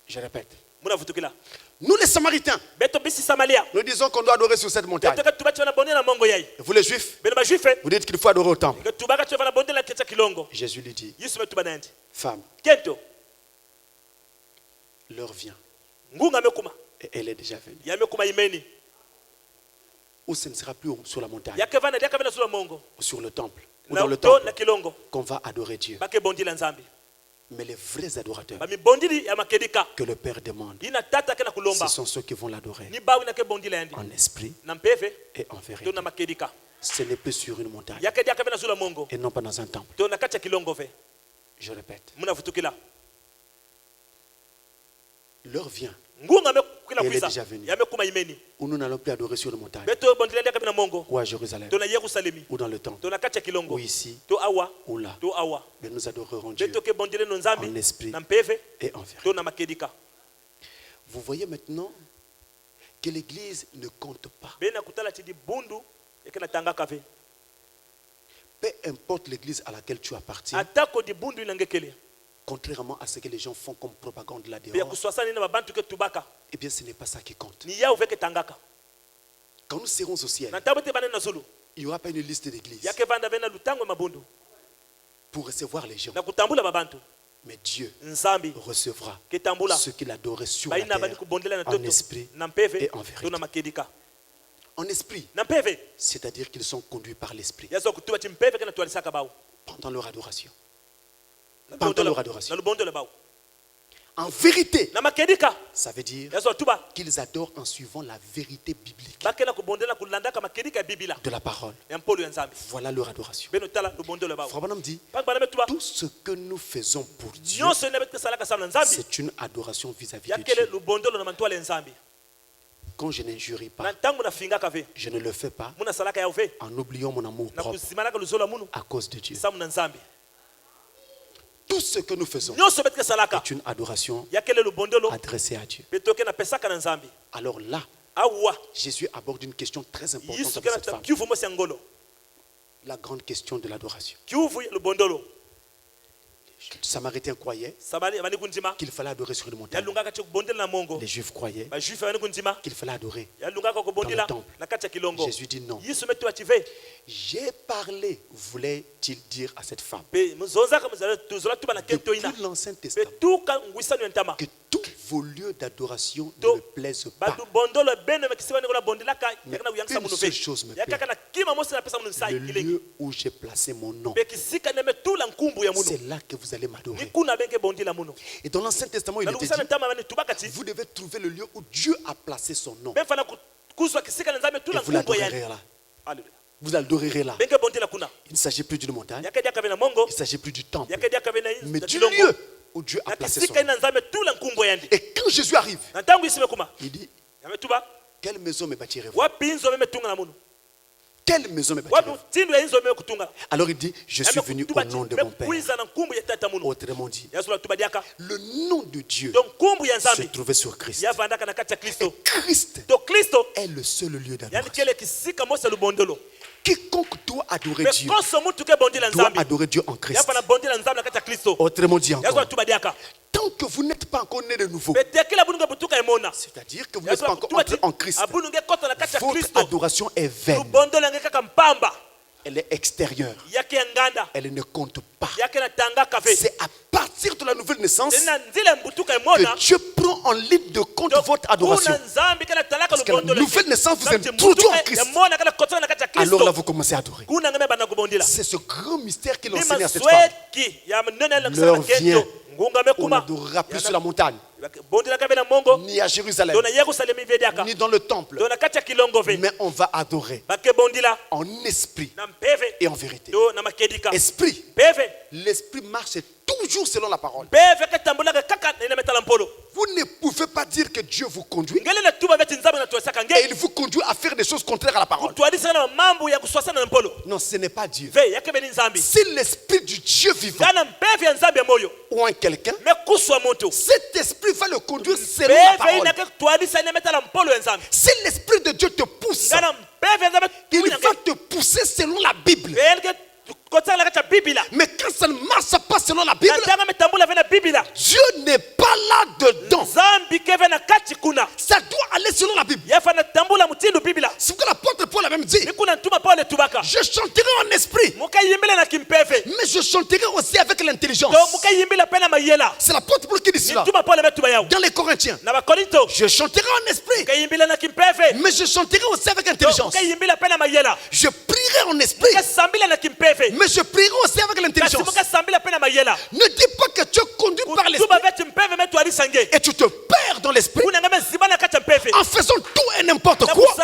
Je répète. Nous les Samaritains, nous disons qu'on doit adorer sur cette montagne. Vous les Juifs, vous dites qu'il faut adorer au temple. Jésus lui dit, femme, l'heure vient. Et elle est déjà venue. Où ce ne sera plus sur la montagne, ou sur le temple, ou dans le temple, qu'on va adorer Dieu. Mais les vrais adorateurs que le Père demande, ce sont ceux qui vont l'adorer en esprit et en vérité. Ce n'est plus sur une montagne et non pas dans un temple. Je répète. L'heure vient. Elle est déjà venue. Où nous n'allons plus adorer sur une montagne, ou à Jérusalem, ou dans le temple, ou ici, ou là. Mais nous adorerons Dieu en esprit et en vérité. Vous voyez maintenant que l'église ne compte pas. Peu importe l'église à laquelle tu appartiens, contrairement à ce que les gens font comme propagande là-dehors, eh bien ce n'est pas ça qui compte. Quand nous serons au ciel, il n'y aura pas une liste d'églises pour recevoir les gens. Mais Dieu recevra ceux qui l'adoraient sur la terre en esprit et en vérité. En esprit, c'est-à-dire qu'ils sont conduits par l'esprit pendant leur adoration. En vérité, ça veut dire qu'ils adorent en suivant la vérité biblique de la parole. Voilà leur adoration. Frère Branham dit, tout ce que nous faisons pour Dieu, c'est une adoration vis-à-vis de Dieu. Quand je n'injurie pas, je ne le fais pas en oubliant mon amour propre à cause de Dieu. Tout ce que nous faisons est une adoration adressée à Dieu. Alors là, Jésus aborde une question très importante avec cette femme. La grande question de l'adoration. Les Samaritains croyaient qu'il fallait adorer sur une montagne. Les Juifs croyaient qu'il fallait adorer dans le temple. Jésus dit non. J'ai parlé, voulait-il dire à cette femme, depuis l'Ancien Testament, que tous vos lieux d'adoration ne me plaisent pas. Mais une seule chose me plaît, le lieu où j'ai placé mon nom. C'est là que vous allez m'adorer. Et dans l'Ancien Testament, il était dit, vous devez trouver le lieu où Dieu a placé son nom. Et vous l'adorerez là. Vous l'adorerez là. Il ne s'agit plus d'une montagne. Il ne s'agit plus du temple. Mais du lieu où Dieu a placé son nom. Et quand Jésus arrive, il dit, Quelle maison me bâtirez-vous? Quelle maison me bâtirez-vous? Alors il dit, je suis venu au nom de mon Père. Autrement dit, le nom de Dieu se trouvait sur Christ. Et Christ est le seul lieu d'adoration. Quiconque doit adorer Dieu doit adorer Dieu en Christ. Autrement dit encore, tant que vous n'êtes pas encore né de nouveau, c'est-à-dire que vous n'êtes pas encore entré en Christ, votre adoration est vaine. Elle est extérieure. Elle ne compte pas. C'est à partir de la nouvelle naissance que Dieu prend en ligne de compte votre adoration. Parce que la nouvelle naissance vous introduit en Christ. Alors là, vous commencez à adorer. C'est ce grand mystère qu'il enseigne à cette femme. L'heure vient où on n'adorera plus sur la montagne, ni à Jérusalem, ni dans le temple, mais on va adorer en esprit et en vérité. Esprit, l'esprit marche toujours selon la parole. Vous ne pouvez pas dire que Dieu vous conduit et il vous conduit à faire des choses contraires à la parole. Non, ce n'est pas Dieu. Si l'esprit du Dieu vivant ou en quelqu'un, cet esprit va le conduire selon la parole. Si l'esprit de Dieu te pousse, il va te pousser selon la Bible. Mais quand ça ne marche pas selon la Bible, Dieu n'est pas là dedans. Ça doit aller selon la Bible. C'est pourquoi l'apôtre Paul a même dit, je chanterai en esprit, mais je chanterai aussi avec l'intelligence. C'est l'apôtre Paul qui dit cela dans les Corinthiens. Je chanterai en esprit, mais je chanterai aussi avec intelligence. Je prierai en esprit, mais je prierai aussi avec l'intelligence. Ne dis pas que tu es conduit par l'esprit et tu te perds dans l'esprit en faisant tout et n'importe quoi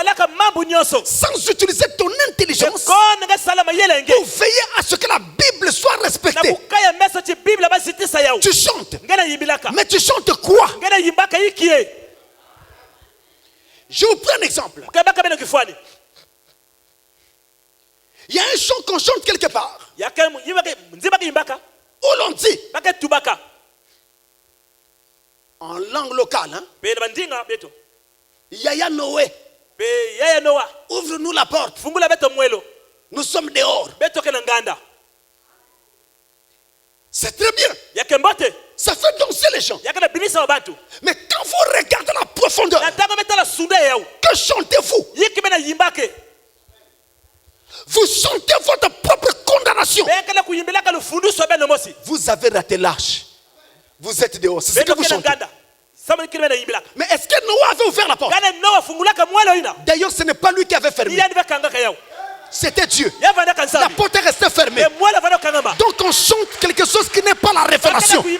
sans utiliser ton intelligence pour veiller à ce que la Bible soit respectée. Tu chantes, mais tu chantes quoi? Je vous prends un exemple. Il y a un chant qu'on chante quelque part où l'on dit en langue locale, Yaya Noé, ouvre-nous la porte, nous sommes dehors. C'est très bien, ça fait danser les gens. Mais quand vous regardez la profondeur, que chantez-vous? Vous chantez votre propre condamnation. Vous avez raté l'âge. Vous êtes dehors. C'est ce que vous chantez. Mais est-ce que Noé avait ouvert la porte? D'ailleurs, ce n'est pas lui qui avait fermé. C'était Dieu. La porte est restée fermée. Donc on chante quelque chose qui n'est pas la révélation. Et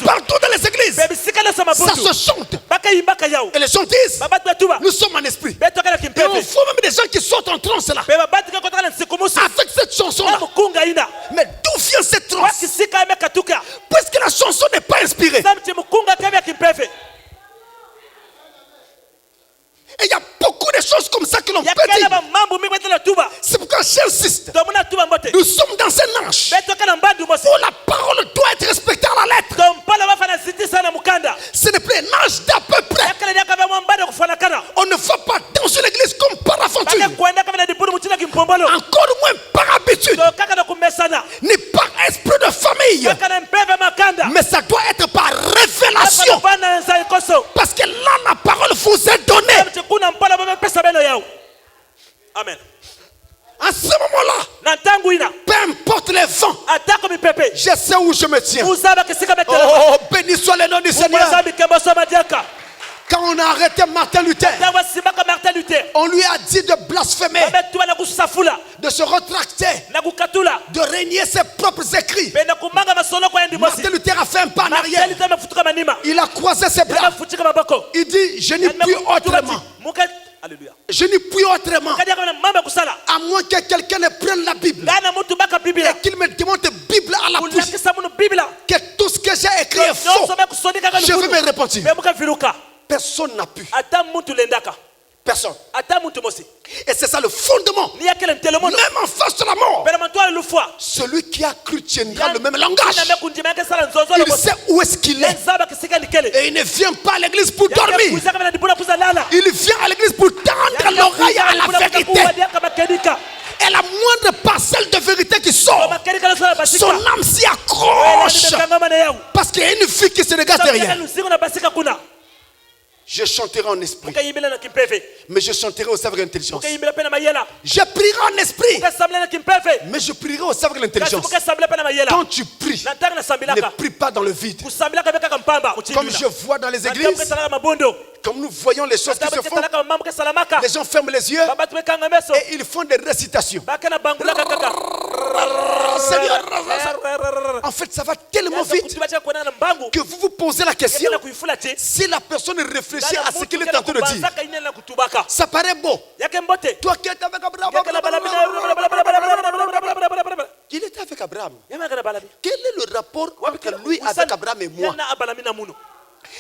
partout dans les églises, ça se chante. Et les gens disent, nous sommes en esprit. Et on voit même des gens qui sortent en transe là, avec cette chanson là. Mais d'où vient cette transe? Puisque la chanson n'est pas inspirée. Et il y a beaucoup de choses comme ça que l'on peut dire. C'est pourquoi j'insiste. Nous sommes dans un âge où la parole doit être respectée à la lettre. Ce n'est plus un âge d'à peu près. On ne va pas dans une église comme par aventure. Encore moins par habitude. Ni par esprit de famille. Mais ça doit être par révélation. Parce que là, la parole vous est donnée. Amen. À ce moment-là, peu importe les vents, je sais où je me tiens. Oh, béni soit le nom du Seigneur. Quand on a arrêté Martin Luther, on lui a dit de blasphémer, de se retracter, de régner ses propres écrits. Martin Luther a fait un pas en arrière. Il a croisé ses bras. Il dit, je n'y puis autrement. Je n'y puis autrement. À moins que quelqu'un ne prenne la Bible et qu'il me démontre Bible à la bouche que tout ce que j'ai écrit est faux. Je vais me repentir. personne n'a pu. Personne. Et c'est ça le fondement. Même en face de la mort, celui qui a cru tiendra le même langage. Il sait où est-ce qu'il est. Et il ne vient pas à l'église pour dormir. Il vient à l'église pour tendre l'oreille à la vérité. Et la moindre parcelle de vérité qui sort, son âme s'y accroche. Parce qu'il y a une fille qui se regarde derrière. Je chanterai en esprit, mais je chanterai au savoir et l'intelligence. Je prierai en esprit, mais je prierai au savoir et l'intelligence. Quand tu pries, ne prie pas dans le vide. Comme je vois dans les églises, comme nous voyons les choses qui se font, les gens ferment les yeux et ils font des récitations. Seigneur, en fait, ça va tellement vite que vous vous posez la question si la personne réfléchit à ce qu'il est en train de dire. Ça paraît beau. Toi qui es avec Abraham, il était avec Abraham. Quel est le rapport entre lui avec Abraham et moi?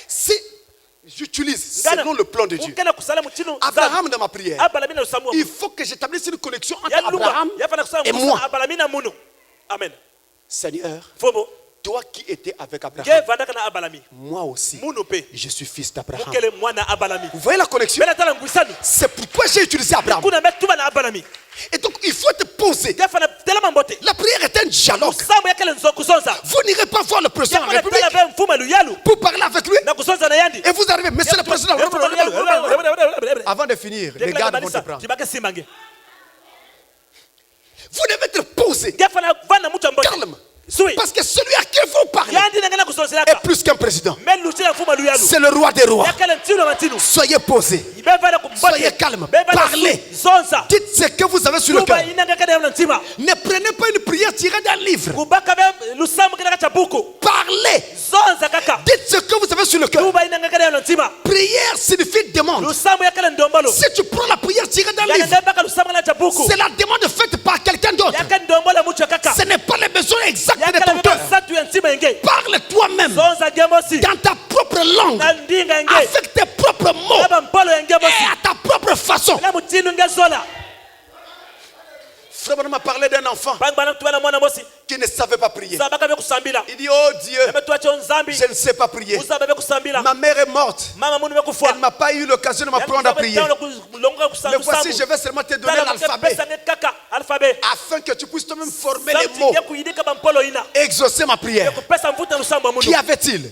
Si j'utilise selon le plan de Dieu, Abraham dans ma prière, il faut que j'établisse une connexion entre Abraham et moi. Amen. Seigneur, toi qui étais avec Abraham, moi aussi, je suis fils d'Abraham. Vous voyez la connexion? C'est pourquoi j'ai utilisé Abraham. Et donc il faut te poser. La prière est un dialogue. Vous n'irez pas voir le président de la République pour parler avec lui. Et vous arrivez, monsieur le président. Avant de finir, les gardes vont te prendre. Vous devez te poser calme. Parce que celui à qui vous parlez est plus qu'un président. C'est le roi des rois. Soyez posés. Soyez calme. Parlez. Dites ce que vous avez sur le cœur. Ne prenez pas une prière tirée d'un livre. Parlez. Dites ce que vous avez sur le cœur. Prière signifie demande. Si tu prends la prière tirée d'un livre, c'est la demande faite par quelqu'un d'autre. Ce n'est pas le besoin exact de ton cœur. Parle toi-même dans ta propre langue, avec tes propres mots et à ta propre façon. Frère Branham m'a parlé d'un enfant qui ne savait pas prier. Il dit, oh Dieu, je ne sais pas prier. Ma mère est morte. Elle ne m'a pas eu l'occasion de m'apprendre à prier. Mais voici, je vais seulement te donner l'alphabet afin que tu puisses toi-même former les mots et exaucer ma prière. Qui avait-il?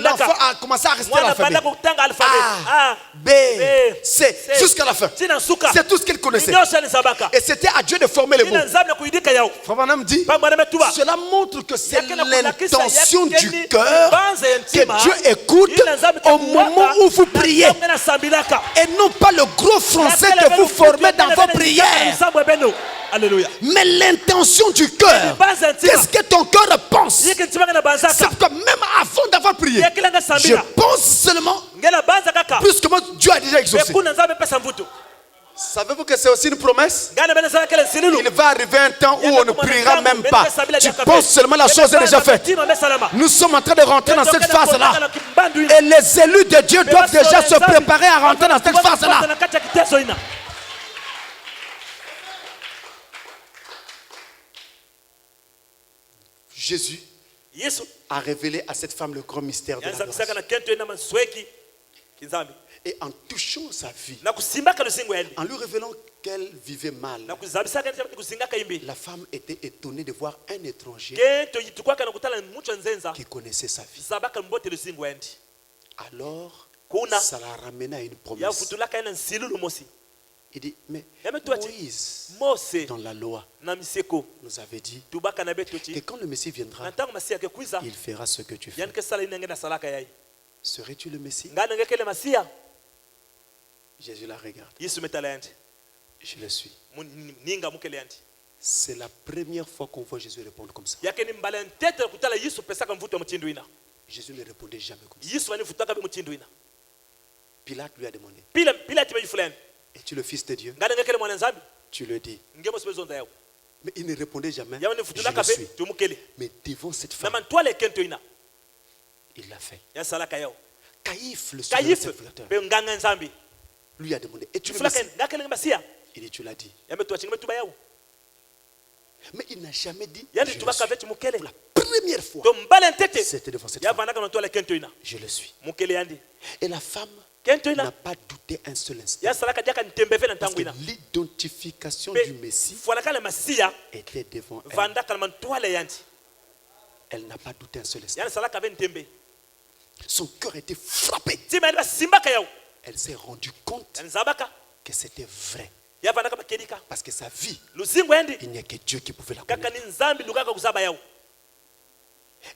L'enfant a commencé à réciter l'alphabet. A, B, C, jusqu'à la fin. C'est tout ce qu'il connaissait. Et c'était à Dieu de former les mots. Frère Branham dit, cela montre que c'est l'intention du cœur que Dieu écoute au moment où vous priez. Et non pas le gros français que vous formez dans vos prières. Alléluia. Mais l'intention du cœur, qu'est-ce que ton cœur pense? C'est que même avant d'avoir prié, je pense seulement, puisque moi, Dieu a déjà exaucé. Savez-vous que c'est aussi une promesse? Il va arriver un temps où on ne priera même pas. Tu penses seulement la chose est déjà faite. Nous sommes en train de rentrer dans cette phase-là. Et les élus de Dieu doivent déjà se préparer à rentrer dans cette phase-là. Jésus a révélé à cette femme le grand mystère de l'adoration. Et en touchant sa vie, en lui révélant qu'elle vivait mal, la femme était étonnée de voir un étranger qui connaissait sa vie. Alors, ça la ramena à une promesse. Il dit, mais Moïse, dans la loi, nous avait dit que quand le Messie viendra, il fera ce que tu fais. Serais-tu le Messie? Jésus la regarde. Je le suis. C'est la première fois qu'on voit Jésus répondre comme ça. Jésus ne répondait jamais comme ça. Pilate lui a demandé, es-tu le fils de Dieu? Tu le dis. Mais il ne répondait jamais, je le suis. Mais devant cette femme, il l'a fait. Caïphe, le sacrificateur, lui a demandé, et tu le Messie? Il dit, tu l'as dit. Mais il n'a jamais dit, pour la première fois, c'était devant cette femme. Je le suis. Et la femme n'a pas douté un seul instant. Parce que l'identification du Messie était devant elle. Elle n'a pas douté un seul instant. Son cœur était frappé. Elle s'est rendue compte que c'était vrai. Parce que sa vie, il n'y a que Dieu qui pouvait la connaître.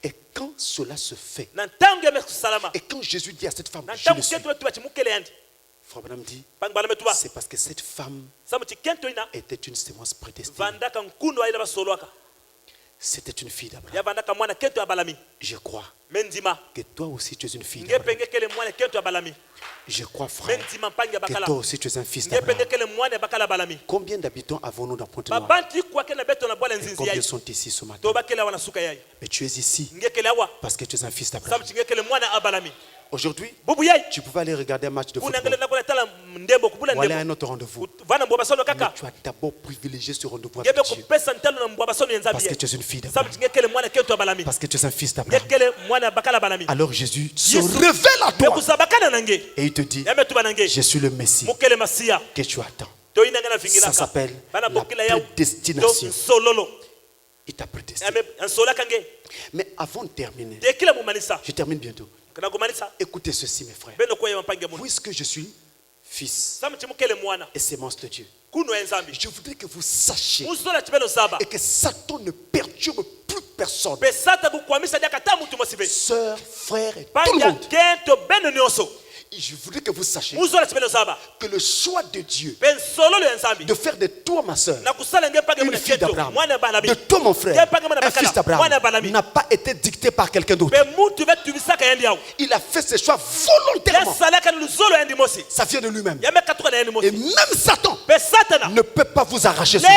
Et quand cela se fait, et quand Jésus dit à cette femme, je le suis, Frère Branham dit, c'est parce que cette femme était une sémence prédestinée. C'était une fille d'Abraham. Je crois que toi aussi tu es une fille d'Abraham. Je crois, frère, que toi aussi tu es un fils d'Abraham. Combien d'habitants avons-nous dans Pointe-Noire? Et combien sont ici ce matin? Mais tu es ici parce que tu es un fils d'Abraham. Aujourd'hui, tu pouvais aller regarder un match de football ou aller à un autre rendez-vous. Mais tu as d'abord privilégié ce rendez-vous avec Dieu. Parce que tu es une fille d'Abraham. Parce que tu es un fils d'Abraham. Alors Jésus se révèle à toi et il te dit, je suis le Messie que tu attends. Ça s'appelle la prédestination. Il t'a prédestiné. Mais avant de terminer, je termine bientôt. Écoutez ceci, mes frères. Puisque je suis fils et sémence de Dieu, je voudrais que vous sachiez et que Satan ne perturbe plus personne. Sœurs, frères et tout le monde. Je voudrais que vous sachiez que le choix de Dieu de faire de toi, ma soeur, une fille d'Abraham, de toi, mon frère, un fils d'Abraham, n'a pas été dicté par quelqu'un d'autre. Il a fait ce choix volontairement. Ça vient de lui-même. Et même Satan ne peut pas vous arracher cela.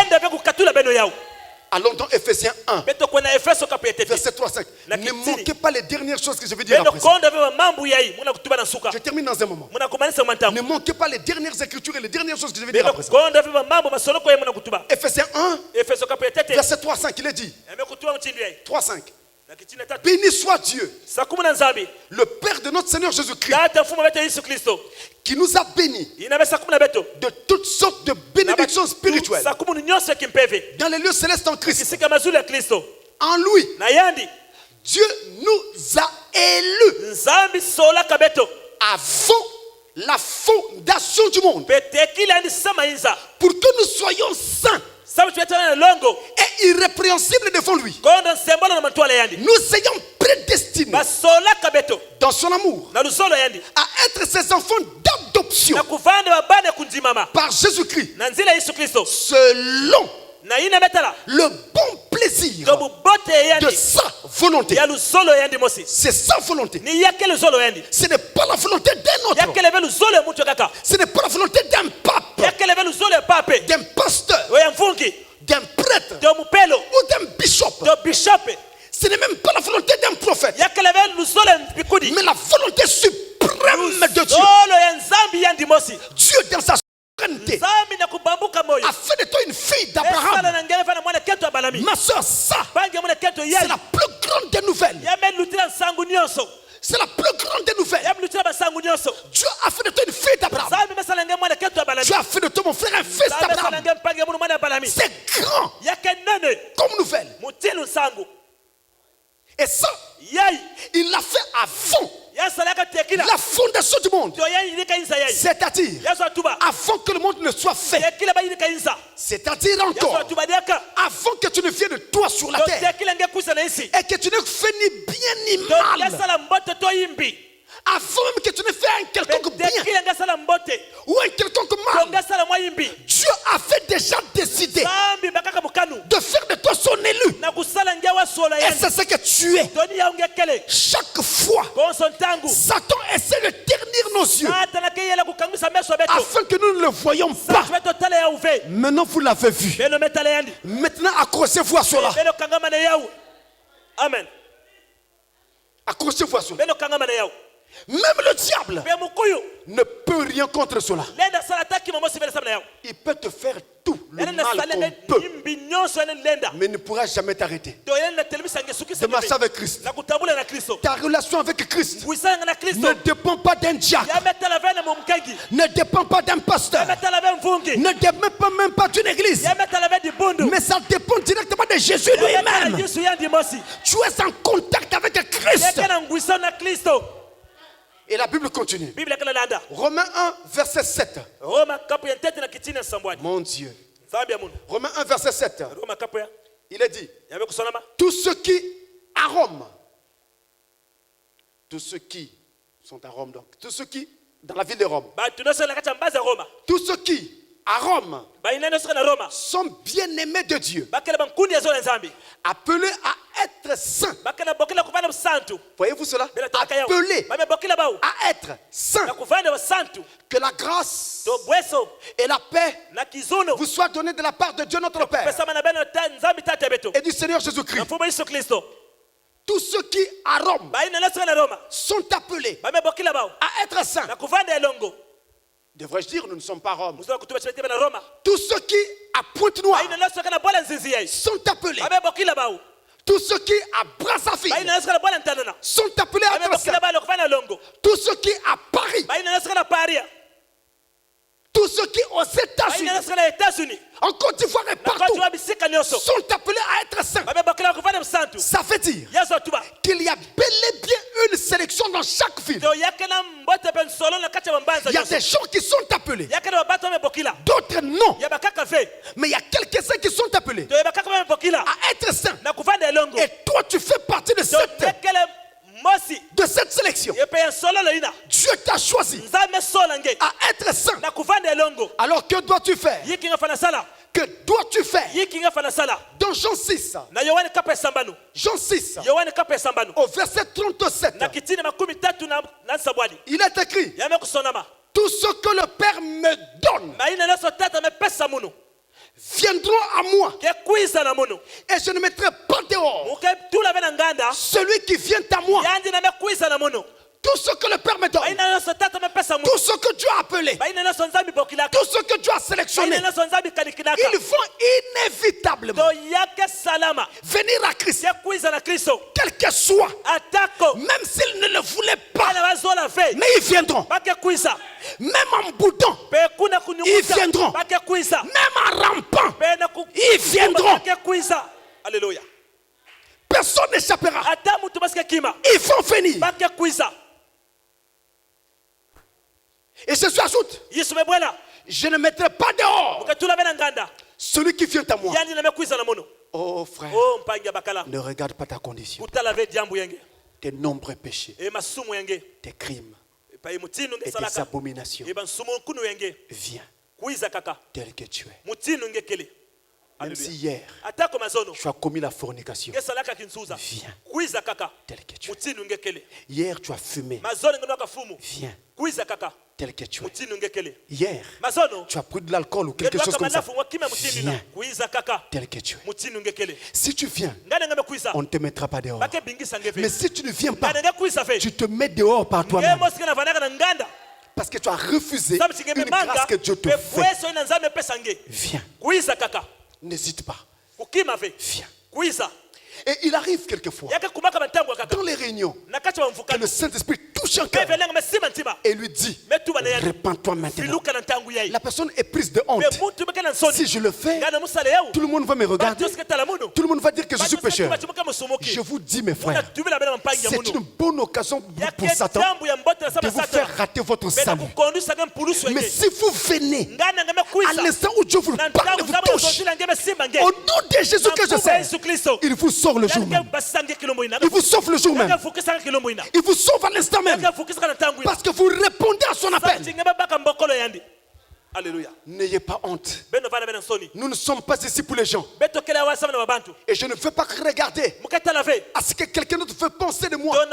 Allons dans Ephésiens 1, verset 3-5. Ne manquez pas les dernières choses que je vais dire après. Je termine dans un moment. Ne manquez pas les dernières écritures et les dernières choses que je vais dire après. Ephésiens 1, verset 3-5, il est dit. 3-5. Béni soit Dieu, le Père de notre Seigneur Jésus-Christ, qui nous a bénis de toutes sortes de bénédictions spirituelles dans les lieux célestes en Christ. En lui, Dieu nous a élus avant la fondation du monde pour que nous soyons saints et irrépréhensibles devant lui, nous ayons prédestinés dans son amour à être ses enfants d'adoption par Jésus-Christ selon le bon plaisir de sa volonté. C'est sa volonté. Ce n'est pas la volonté d'un autre. Ce n'est pas la volonté d'un pape, d'un pasteur, d'un prêtre ou d'un bishop. Ce n'est même pas la volonté d'un prophète, mais la volonté suprême de Dieu. Dieu dans sa souveraineté a fait de toi une fille d'Abraham. Ma soeur, ça, c'est la plus grande des nouvelles. C'est la plus grande des nouvelles. Dieu a fait de toi une fille d'Abraham. Dieu a fait de toi, mon frère, un fils d'Abraham. C'est grand comme nouvelle. Et ça, il l'a fait avant la fondation du monde. C'est-à-dire avant que le monde ne soit fait. C'est-à-dire encore avant que tu ne viennes de toi sur la terre et que tu ne fais ni bien ni mal, avant même que tu ne fais un quelconque bien ou un quelconque mal, Dieu avait déjà décidé de faire de toi son élu. Et c'est ce que tu es. Chaque fois, Satan essaie de ternir nos yeux afin que nous ne le voyions pas. Maintenant vous l'avez vu. Maintenant accrochez-vous à cela. Amen. Accrochez-vous à cela. Même le diable ne peut rien contre cela. Il peut te faire tout le mal qu'on peut, mais il ne pourra jamais t'arrêter. De marcher avec Christ. Ta relation avec Christ ne dépend pas d'un diable, ne dépend pas d'un pasteur, ne dépend même pas d'une église, mais ça dépend directement de Jésus lui-même. Tu es en contact avec Christ. Et la Bible continue. Romains 1, verset 7. Mon Dieu. Romains 1, verset 7. Il est dit, tous ceux qui à Rome, tous ceux qui sont à Rome, donc, tous ceux qui, dans la ville de Rome, tous ceux qui à Rome sont bien-aimés de Dieu, appelés à être saints. Voyez-vous cela? Appelés à être saints. Que la grâce et la paix vous soient données de la part de Dieu notre Père et du Seigneur Jésus-Christ. Tous ceux qui à Rome sont appelés à être saints. Devrais-je dire, nous ne sommes pas Rome. Tous ceux qui à Pointe-Noire sont appelés. Tous ceux qui à Brazzaville sont appelés à être saints. Tous ceux qui à Paris, tous ceux qui aux États-Unis, en Côte d'Ivoire et partout, sont appelés à être saints. Ça veut dire qu'il y a bel et bien une sélection dans chaque ville. Il y a des gens qui sont appelés, d'autres non. Mais il y a quelques-uns qui sont appelés à être saints. Et toi, tu fais partie de cette sélection. Dieu t'a choisi à être saint. Alors que dois-tu faire? Que dois-tu faire? Dans Jean 6, Jean 6, au verset 37, il est écrit, tout ce que le Père me donne viendront à moi, et je ne mettrai pas dehors celui qui vient à moi. Tout ce que le Père me donne, tout ce que Dieu a appelé, tout ce que Dieu a sélectionné, ils vont inévitablement venir à Christ, quel que soit, même s'ils ne le voulaient pas, mais ils viendront. Même en boudant, ils viendront. Même en rampant, ils viendront. Alléluia. Personne n'échappera. Ils vont venir. Et Jésus ajoute, je ne mettrai pas dehors celui qui vient à moi. Oh frère, ne regarde pas ta condition, tes nombreux péchés, tes crimes et tes abominations. Viens tel que tu es. Même si hier tu as commis la fornication, viens tel que tu es. Hier tu as fumé, viens tel que tu es. Hier tu as pris de l'alcool ou quelque chose comme ça, viens tel que tu es. Si tu viens, on ne te mettra pas dehors. Mais si tu ne viens pas, tu te mets dehors par toi-même, parce que tu as refusé une grâce que Dieu te fait. Viens. N'hésite pas. Viens. Et il arrive quelquefois dans les réunions que le Saint-Esprit touche un cœur et lui dit, répands-toi maintenant. La personne est prise de honte. Si je le fais, tout le monde va me regarder, tout le monde va dire que je suis pécheur. Je vous dis, mes frères, c'est une bonne occasion pour Satan de vous faire rater votre salut. Mais si vous venez à l'instant où Dieu vous parle, vous touche, au nom de Jésus que je sais, il vous sauve le jour même. Il vous sauve le jour même. Il vous sauve à l'instant même. Parce que vous répondez à son appel. Alléluia. N'ayez pas honte. Nous ne sommes pas ici pour les gens. Et je ne veux pas regarder à ce que quelqu'un d'autre veut penser de moi.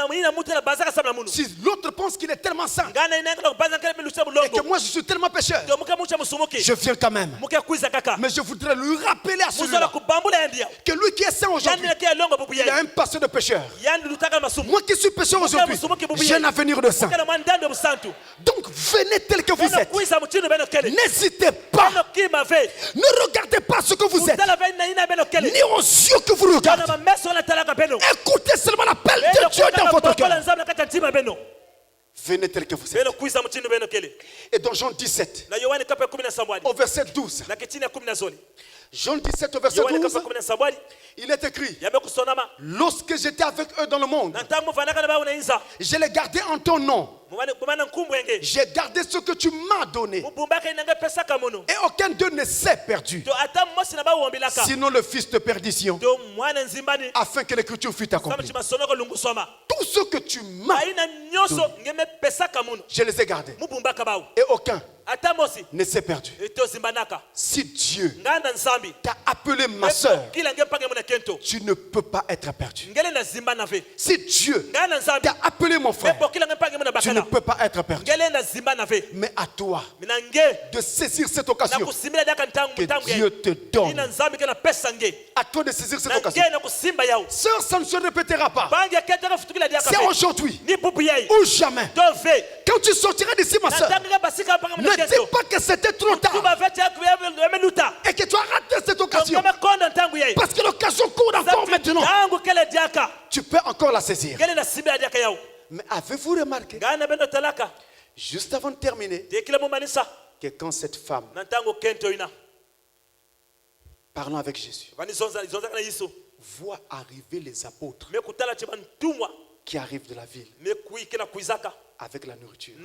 Si l'autre pense qu'il est tellement saint et que moi je suis tellement pécheur, je viens quand même. Mais je voudrais lui rappeler à celui-là que lui qui est saint aujourd'hui, il a un passé de pécheur. Moi qui suis pécheur aujourd'hui, j'ai un avenir de saint. Donc venez tel que vous êtes. N'hésitez pas. Ne regardez pas ce que vous êtes, ni aux yeux que vous regardez. Écoutez seulement l'appel de Dieu dans votre cœur. Venez tel que vous êtes. Et dans Jean 17, au verset 12, Jean 17 au verset 12, il est écrit: lorsque j'étais avec eux dans le monde, je les gardais en ton nom. J'ai gardé ce que tu m'as donné. Et aucun d'eux ne s'est perdu, sinon le fils de perdition, afin que l'écriture fût accomplie. Tout ce que tu m'as donné, je les ai gardés. Et aucun ne s'est perdu. Si Dieu t'a appelé ma soeur, tu ne peux pas être perdu. Si Dieu t'a appelé mon frère, tu ne peux pas être perdu. Mais à toi de saisir cette occasion que Dieu te donne. À toi de saisir cette occasion. Sœur, ça ne se répétera pas. C'est aujourd'hui ou jamais. Quand tu sortiras d'ici, ma soeur, ne dis pas que c'était trop tard et que tu as raté cette occasion, parce que l'occasion court encore maintenant. Tu peux encore la saisir. Mais avez-vous remarqué, juste avant de terminer, que quand cette femme, parlant avec Jésus, voit arriver les apôtres qui arrivent de la ville avec la nourriture,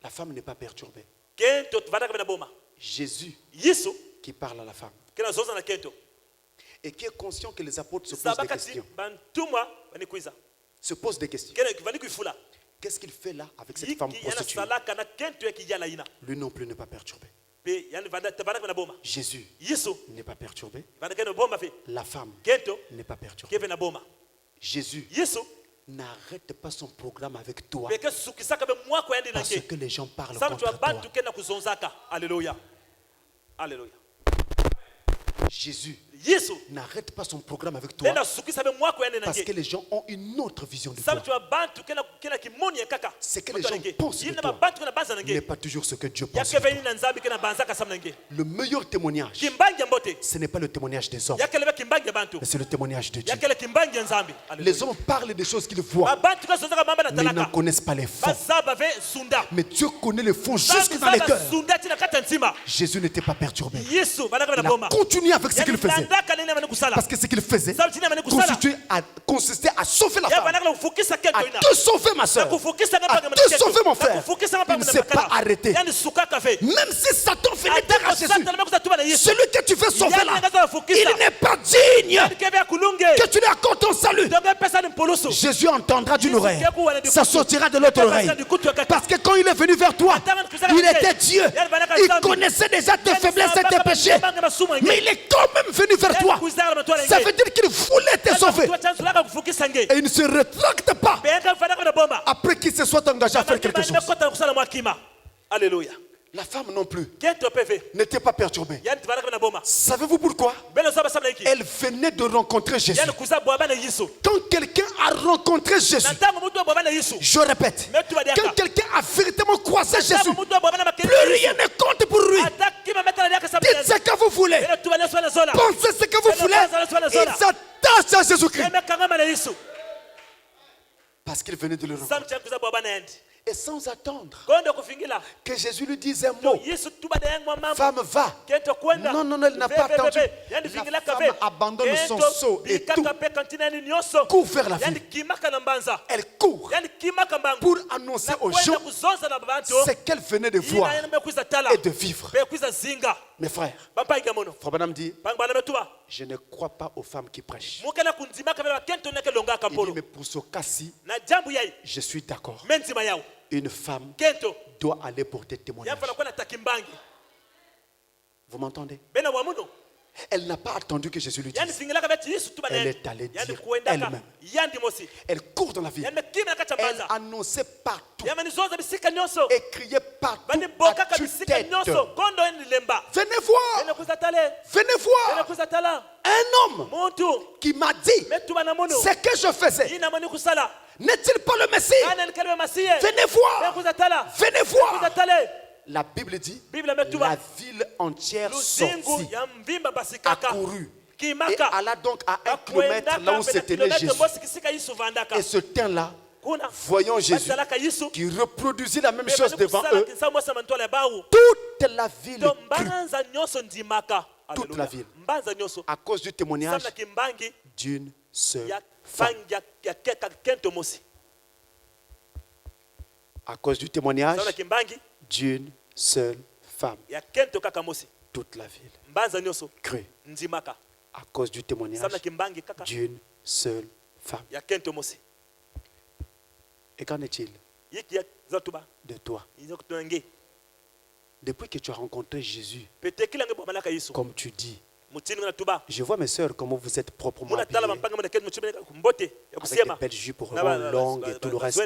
la femme n'est pas perturbée. Jésus qui parle à la femme et qui est conscient que les apôtres se posent des questions. Qu'est-ce qu'il fait là avec cette femme prostituée? Lui non plus n'est pas perturbé. Jésus n'est pas perturbé. La femme n'est pas perturbée. Jésus n'arrête pas son programme avec toi parce que les gens parlent contre toi. Alléluia. Alléluia. Jésus n'arrête pas son programme avec toi parce que les gens ont une autre vision de toi. Ce que les gens pensent de toi n'est pas toujours ce que Dieu pense de toi. Le meilleur témoignage, ce n'est pas le témoignage des hommes, mais c'est le témoignage de Dieu. Les hommes parlent des choses qu'ils voient, mais ils n'en connaissent pas les fonds. Mais Dieu connaît les fonds jusque dans les cœurs. Jésus n'était pas perturbé. Il a continué avec ce qu'il faisait. Parce que ce qu'il faisait consistait à sauver la femme, à te sauver ma soeur, à te sauver mon frère. Il ne s'est pas arrêté. Même si Satan venait dire à Jésus: celui que tu veux sauver là, il n'est pas digne que tu lui accordes ton salut. Jésus entendra d'une oreille, ça sortira de l'autre oreille. Parce que quand il est venu vers toi, il était Dieu. Il connaissait déjà tes faiblesses et tes péchés, mais il est quand même venu vers toi. Ça veut dire qu'il voulait te sauver. Et il ne se rétracte pas après qu'il se soit engagé à faire quelque chose. Alléluia. La femme non plus n'était pas perturbée. Savez-vous pourquoi? Elle venait de rencontrer Jésus. Quand quelqu'un a rencontré Jésus, je répète, quand quelqu'un a véritablement croisé Jésus, plus rien ne compte pour lui. Dites ce que vous voulez, pensez ce que vous voulez, il s'attache à Jésus-Christ parce qu'il venait de le rencontrer. Et sans attendre que Jésus lui dise un mot, femme, va. Non, non, non, elle n'a pas attendu. La femme abandonne son seau et tout, court vers la ville. Elle court pour annoncer aux gens ce qu'elle venait de voir et de vivre. Mes frères, Frère Branham dit: je ne crois pas aux femmes qui prêchent. Il dit: mais pour ce cas-ci, je suis d'accord. Une femme doit aller porter témoignage. Vous m'entendez? Elle n'a pas attendu que Jésus lui dise. Elle est allée dire elle-même. Elle court dans la ville. Elle annonçait partout. Et criait partout à tue-tête. Venez voir. Venez voir. Un homme qui m'a dit ce que je faisais. N'est-il pas le Messie? Venez voir. Venez voir. La Bible dit, la ville entière sortit, accourut, et alla donc à 1 kilomètre là où se tenait Jésus. Et ce temps-là, voyant Jésus qui reproduisait la même chose devant eux, toute la ville crut. Toute la ville, à cause du témoignage d'une seule femme. À cause du témoignage d'une seule femme. Toute la ville crut. À cause du témoignage d'une seule femme. Et qu'en est-il de toi? Depuis que tu as rencontré Jésus, comme tu dis, je vois mes sœurs comment vous êtes proprement habillées, avec des belles jupes longues et tout le reste,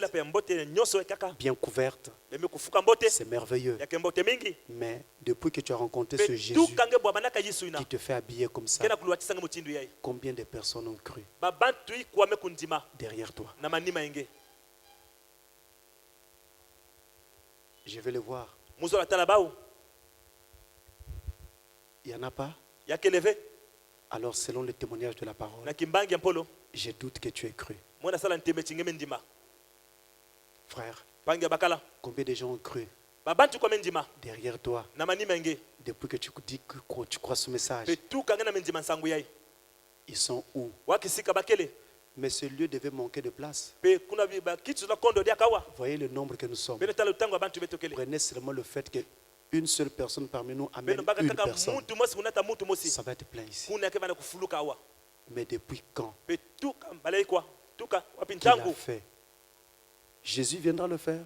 bien couvertes. C'est merveilleux. Mais depuis que tu as rencontré ce Jésus qui te fait habiller comme ça, combien de personnes ont cru derrière toi? Je vais le voir. Il n'y en a pas? Alors selon le témoignage de la parole, je doute que tu aies cru. Frère, combien de gens ont cru derrière toi depuis que tu dis que tu crois ce message? Ils sont où? Mais ce lieu devait manquer de place. Voyez le nombre que nous sommes. Prenez seulement le fait qu'une seule personne parmi nous amène une personne. Ça va être plein ici. Mais depuis quand qu'il a fait? Jésus viendra le faire.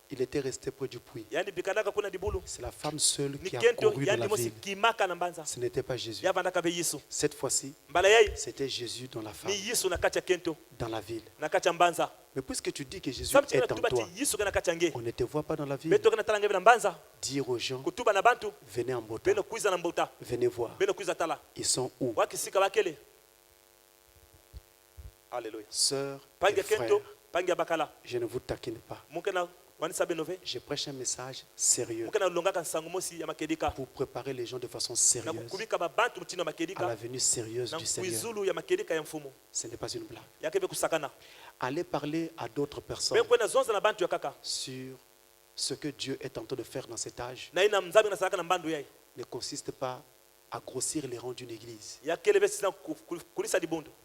Il était resté près du puits. C'est la femme seule qui a couru dans la ville. Ce n'était pas Jésus. Cette fois-ci, c'était Jésus dans la femme, dans la ville. Mais puisque tu dis que Jésus est en toi, on ne te voit pas dans la ville. Dire aux gens, venez en Bota, venez voir. Ils sont où? Sœurs et frères, je ne vous taquine pas. Je prêche un message sérieux pour préparer les gens de façon sérieuse à la venue sérieuse du Seigneur. Ce n'est pas une blague. Allez parler à d'autres personnes sur ce que Dieu est en train de faire dans cet âge. Ne consiste pas à grossir les rangs d'une église,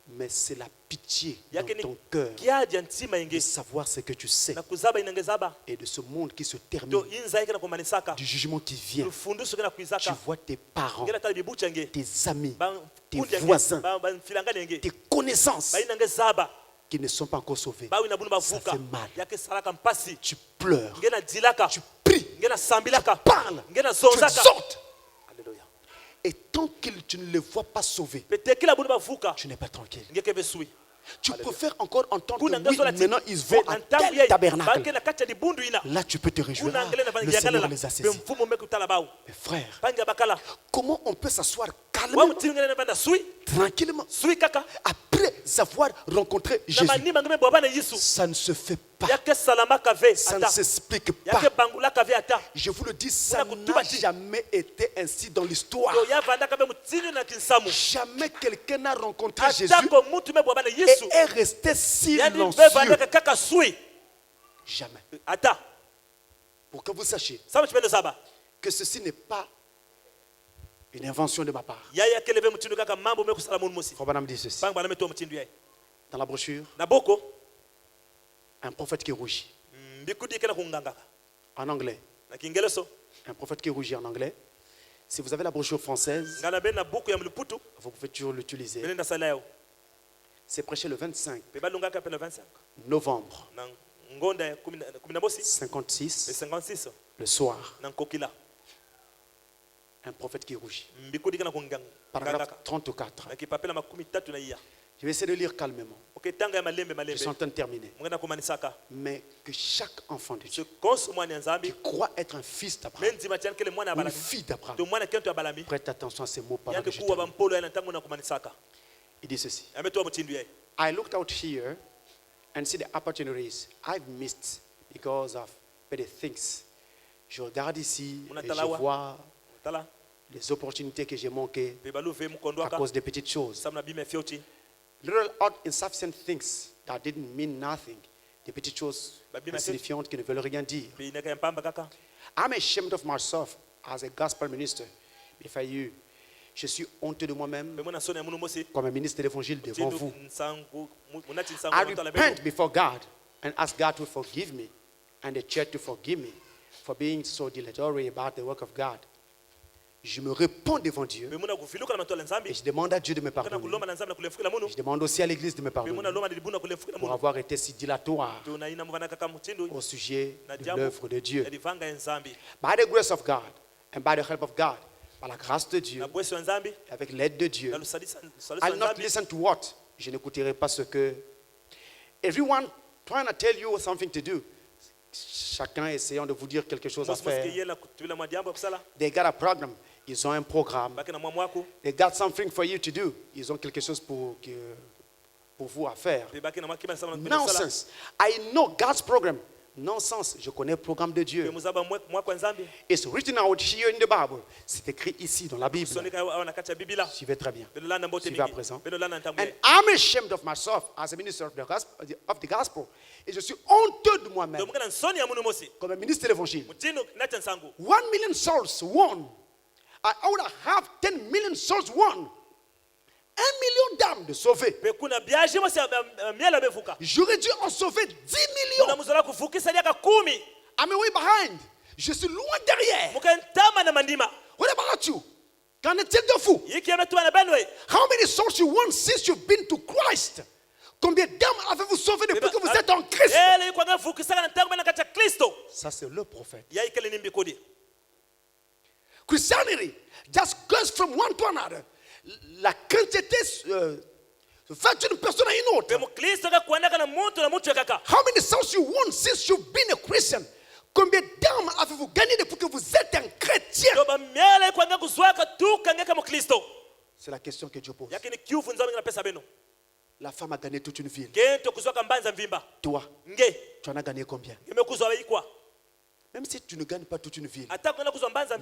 mais c'est la pitié dans ton cœur de savoir ce que tu sais et de ce monde qui se termine, du jugement qui vient. Tu vois tes parents, tes amis, tes voisins, tes connaissances qui ne sont pas encore sauvés. Ça fait mal. Tu pleures, tu pries, tu parles, tu exhortes. Et tant que tu ne les vois pas sauvés, tu n'es pas tranquille. Tu préfères encore entendre que oui, maintenant ils vont à tel tabernacle. Là tu peux te réjouir. Le Seigneur les a saisis. Mais frère, comment on peut s'asseoir calmement, tranquillement, après avoir rencontré Jésus? Ça ne se fait pas. Ça ne s'explique pas. Je vous le dis, ça n'a jamais été ainsi dans l'histoire. Jamais quelqu'un n'a rencontré Jésus et est resté silencieux. Jamais. Pour que vous sachiez que ceci n'est pas une invention de ma part. Frère dit ceci. Dans la brochure, un prophète qui rougit. En anglais. Un prophète qui rougit en anglais. Si vous avez la brochure française, vous pouvez toujours l'utiliser. C'est prêché le 25 novembre 56. Le soir. Un prophète qui rougit. Paragraphe 34. Je vais essayer de lire calmement. Je suis en train de terminer. Mais que chaque enfant de Dieu qui croit être un fils d'Abraham, une fille d'Abraham, prête attention à ces mots par lesquels je termine. Il dit ceci. I looked out here and see the opportunities I've missed because of petty things. Je regarde ici et je vois les opportunités que j'ai manquées à cause des petites choses. Little odd insufficient things that didn't mean nothing. Des petites choses insignifiantes qui ne veulent rien dire. I'm ashamed of myself as a gospel minister before you. Je suis honteux de moi-même comme un ministre de l'évangile devant vous. I repent before God and ask God to forgive me and the church to forgive me for being so dilatory about the work of God. Je me répands devant Dieu et je demande à Dieu de me pardonner. Je demande aussi à l'Église de me pardonner pour avoir été si dilatoire au sujet de l'œuvre de Dieu. By the grace of God and by the help of God, par la grâce de Dieu, avec l'aide de Dieu, I'll not listen to what? Je n'écouterai pas ce que everyone trying to tell you something to do. Chacun essayant de vous dire quelque chose à faire. They got a program. Ils ont un programme. They got something for you to do. Ils ont quelque chose pour vous à faire. Nonsense. I know God's program. Nonsense. Je connais le programme de Dieu. It's written out here in the Bible. C'est écrit ici dans la Bible. Suivez très bien. Suivez à présent. And I'm ashamed of myself as a minister of the gospel. Et je suis honteux de moi-même comme un ministre de l'évangile. 1 million souls won. I would have 10 million souls won. 1 million d'âmes de sauver. J'aurais dû en sauver 10 millions. I'm way behind. Je suis loin derrière. What about you? Qu'en est-il de vous? How many souls you won since you've been to Christ? Combien d'âmes avez-vous sauvé depuis que vous êtes en Christ? Ça c'est le prophète. Christianity just goes from one to another. La quantité va d'une personne à une autre. How many souls you won since you've been a Christian? Combien d'âmes avez-vous gagné depuis que vous êtes un chrétien? C'est la question que Dieu pose. La femme a gagné toute une ville. Toi, tu en as gagné combien? Même si tu ne gagnes pas toute une ville,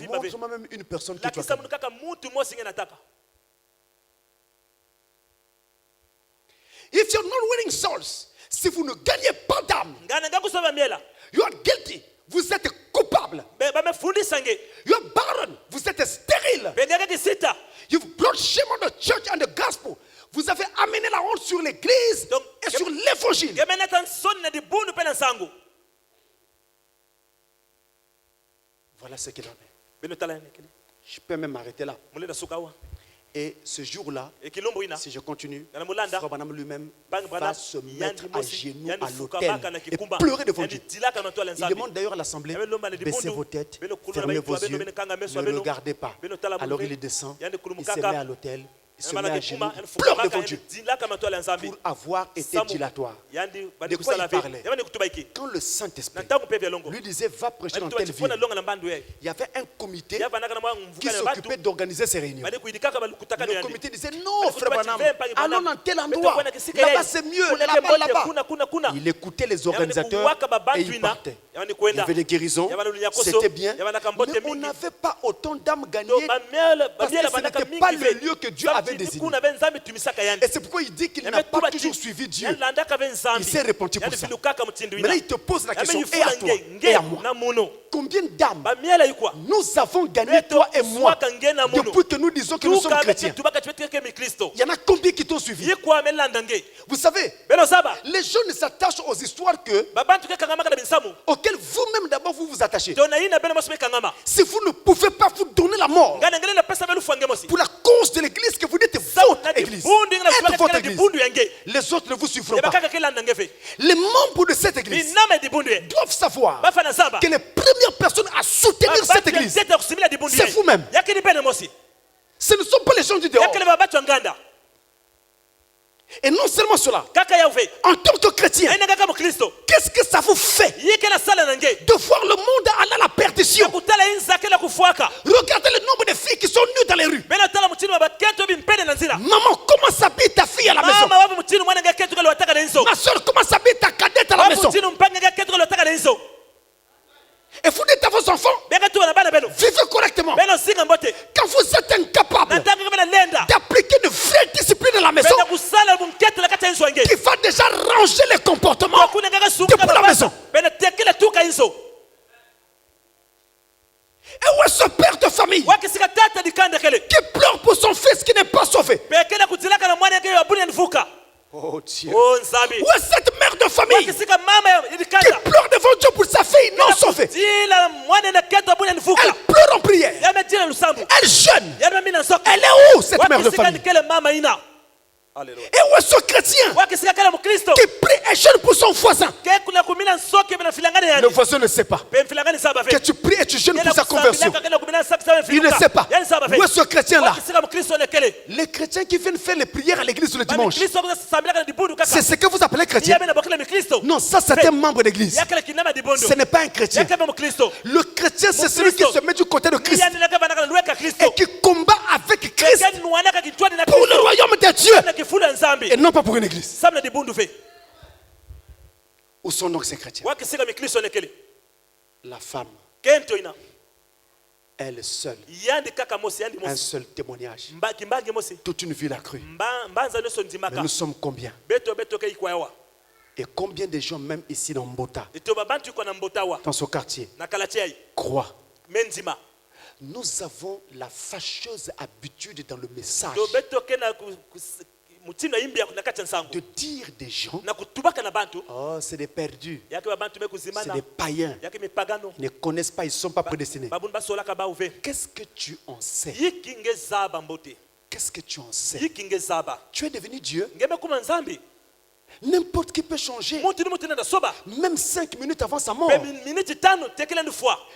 montre-moi même une personne que tu as gagné. If you're not winning souls, si vous ne gagnez pas d'âme, you are guilty. Vous êtes coupable. You are barren. Vous êtes stérile. You've brought shame on the church and the gospel. Vous avez amené la honte sur l'église et sur l'évangile. Voilà ce qu'il en est. Je peux même m'arrêter là. Et ce jour-là, si je continue, Frère Branham lui-même va se mettre à genoux à l'autel et pleurer devant Dieu. Il demande d'ailleurs à l'assemblée, baissez vos têtes, fermez vos yeux, ne regardez pas. Alors il descend, il se met à l'autel. Il se met à genoux, il pleure devant Dieu pour avoir été dilatoire. De quoi il parlait? Quand le Saint-Esprit lui disait va prêcher dans telle ville, il y avait un comité qui s'occupait d'organiser ces réunions. Le comité disait non, Frère Branham, allons dans tel endroit, là-bas c'est mieux, là-bas. Il écoutait les organisateurs et il partait. Il y avait des guérisons, c'était bien, mais on n'avait pas autant d'âmes gagnées parce que ce n'était pas le lieu que Dieu avait désigné. Et c'est pourquoi il dit qu'il n'a pas toujours suivi Dieu. Il s'est repenti pour ça. Mais là il te pose la question, et à toi, et à moi, combien d'âmes nous avons gagné, toi et moi, depuis que nous disons que nous sommes chrétiens? Il y en a combien qui t'ont suivi? Vous savez, les gens ne s'attachent aux histoires auxquelles vous-même d'abord vous vous attachez. Si vous ne pouvez pas vous donner la mort pour la cause de l'église que vous dites église, être votre église, les autres ne vous suivront pas. Les membres de cette église doivent savoir que les premières personnes à soutenir cette église, c'est vous-même. Ce ne sont pas les gens du dehors. Et non seulement cela, en tant que chrétien, qu'est-ce que ça vous fait de voir le monde aller à la perdition? Regardez le nombre de filles qui sont nues dans les rues. Maman, comment s'habille ta fille à la maison? Ma soeur, comment s'habille ta cadette à la maison? Et vous dites à vos enfants, vivez correctement. Quand vous êtes incapable d'appliquer une vraie discipline à la maison, qui va déjà ranger les comportements depuis la maison. Et où est ce père de famille qui pleure pour son fils qui n'est pas sauvé? Oh Dieu. Où est cette mère de famille qui pleure devant Dieu pour sa fille non sauvée? Elle pleure en prière. Elle jeûne. Elle est où cette mère de famille? Alléluia. Et où est ce chrétien qui prie et jeûne pour son voisin? Le voisin ne sait pas que tu pries et tu jeûnes pour sa conversion. Il ne sait pas. Où est ce chrétien-là? Les chrétiens qui viennent faire les prières à l'église le dimanche, c'est ce que vous appelez chrétien? Non, ça c'est un membre d'église. Ce n'est pas un chrétien. Le chrétien, c'est celui qui se met du côté de Christ et qui combat avec Christ pour le royaume de Dieu et non pas pour une église. Où sont donc ces chrétiens? La femme, elle seule, un seul témoignage, toute une ville accrue. Mais nous sommes combien? Et combien de gens même ici dans Mbota, dans ce quartier, croient? Nous avons la fâcheuse habitude dans le message de dire des gens, oh c'est des perdus, c'est des païens, ils ne connaissent pas, ils ne sont pas prédestinés. Qu'est-ce que tu en sais? Qu'est-ce que tu en sais? Tu es devenu Dieu. N'importe qui peut changer. Même 5 minutes avant sa mort.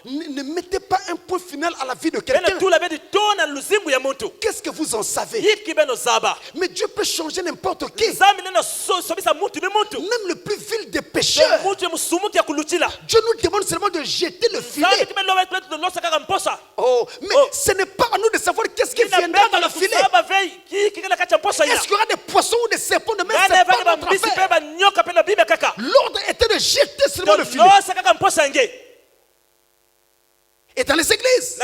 Ne mettez pas un point final à la vie de quelqu'un. Qu'est-ce que vous en savez? Mais Dieu peut changer n'importe qui. Même le plus vil des pécheurs. Dieu nous demande seulement de jeter le filet. Oh, mais ce n'est pas à nous de savoir qu'est-ce qui viendra dans le filet. Est-ce qu'il y aura des poissons ou des serpents de même? C'est pas notre affaire. L'ordre était de jeter seulement le filet. Et dans les églises,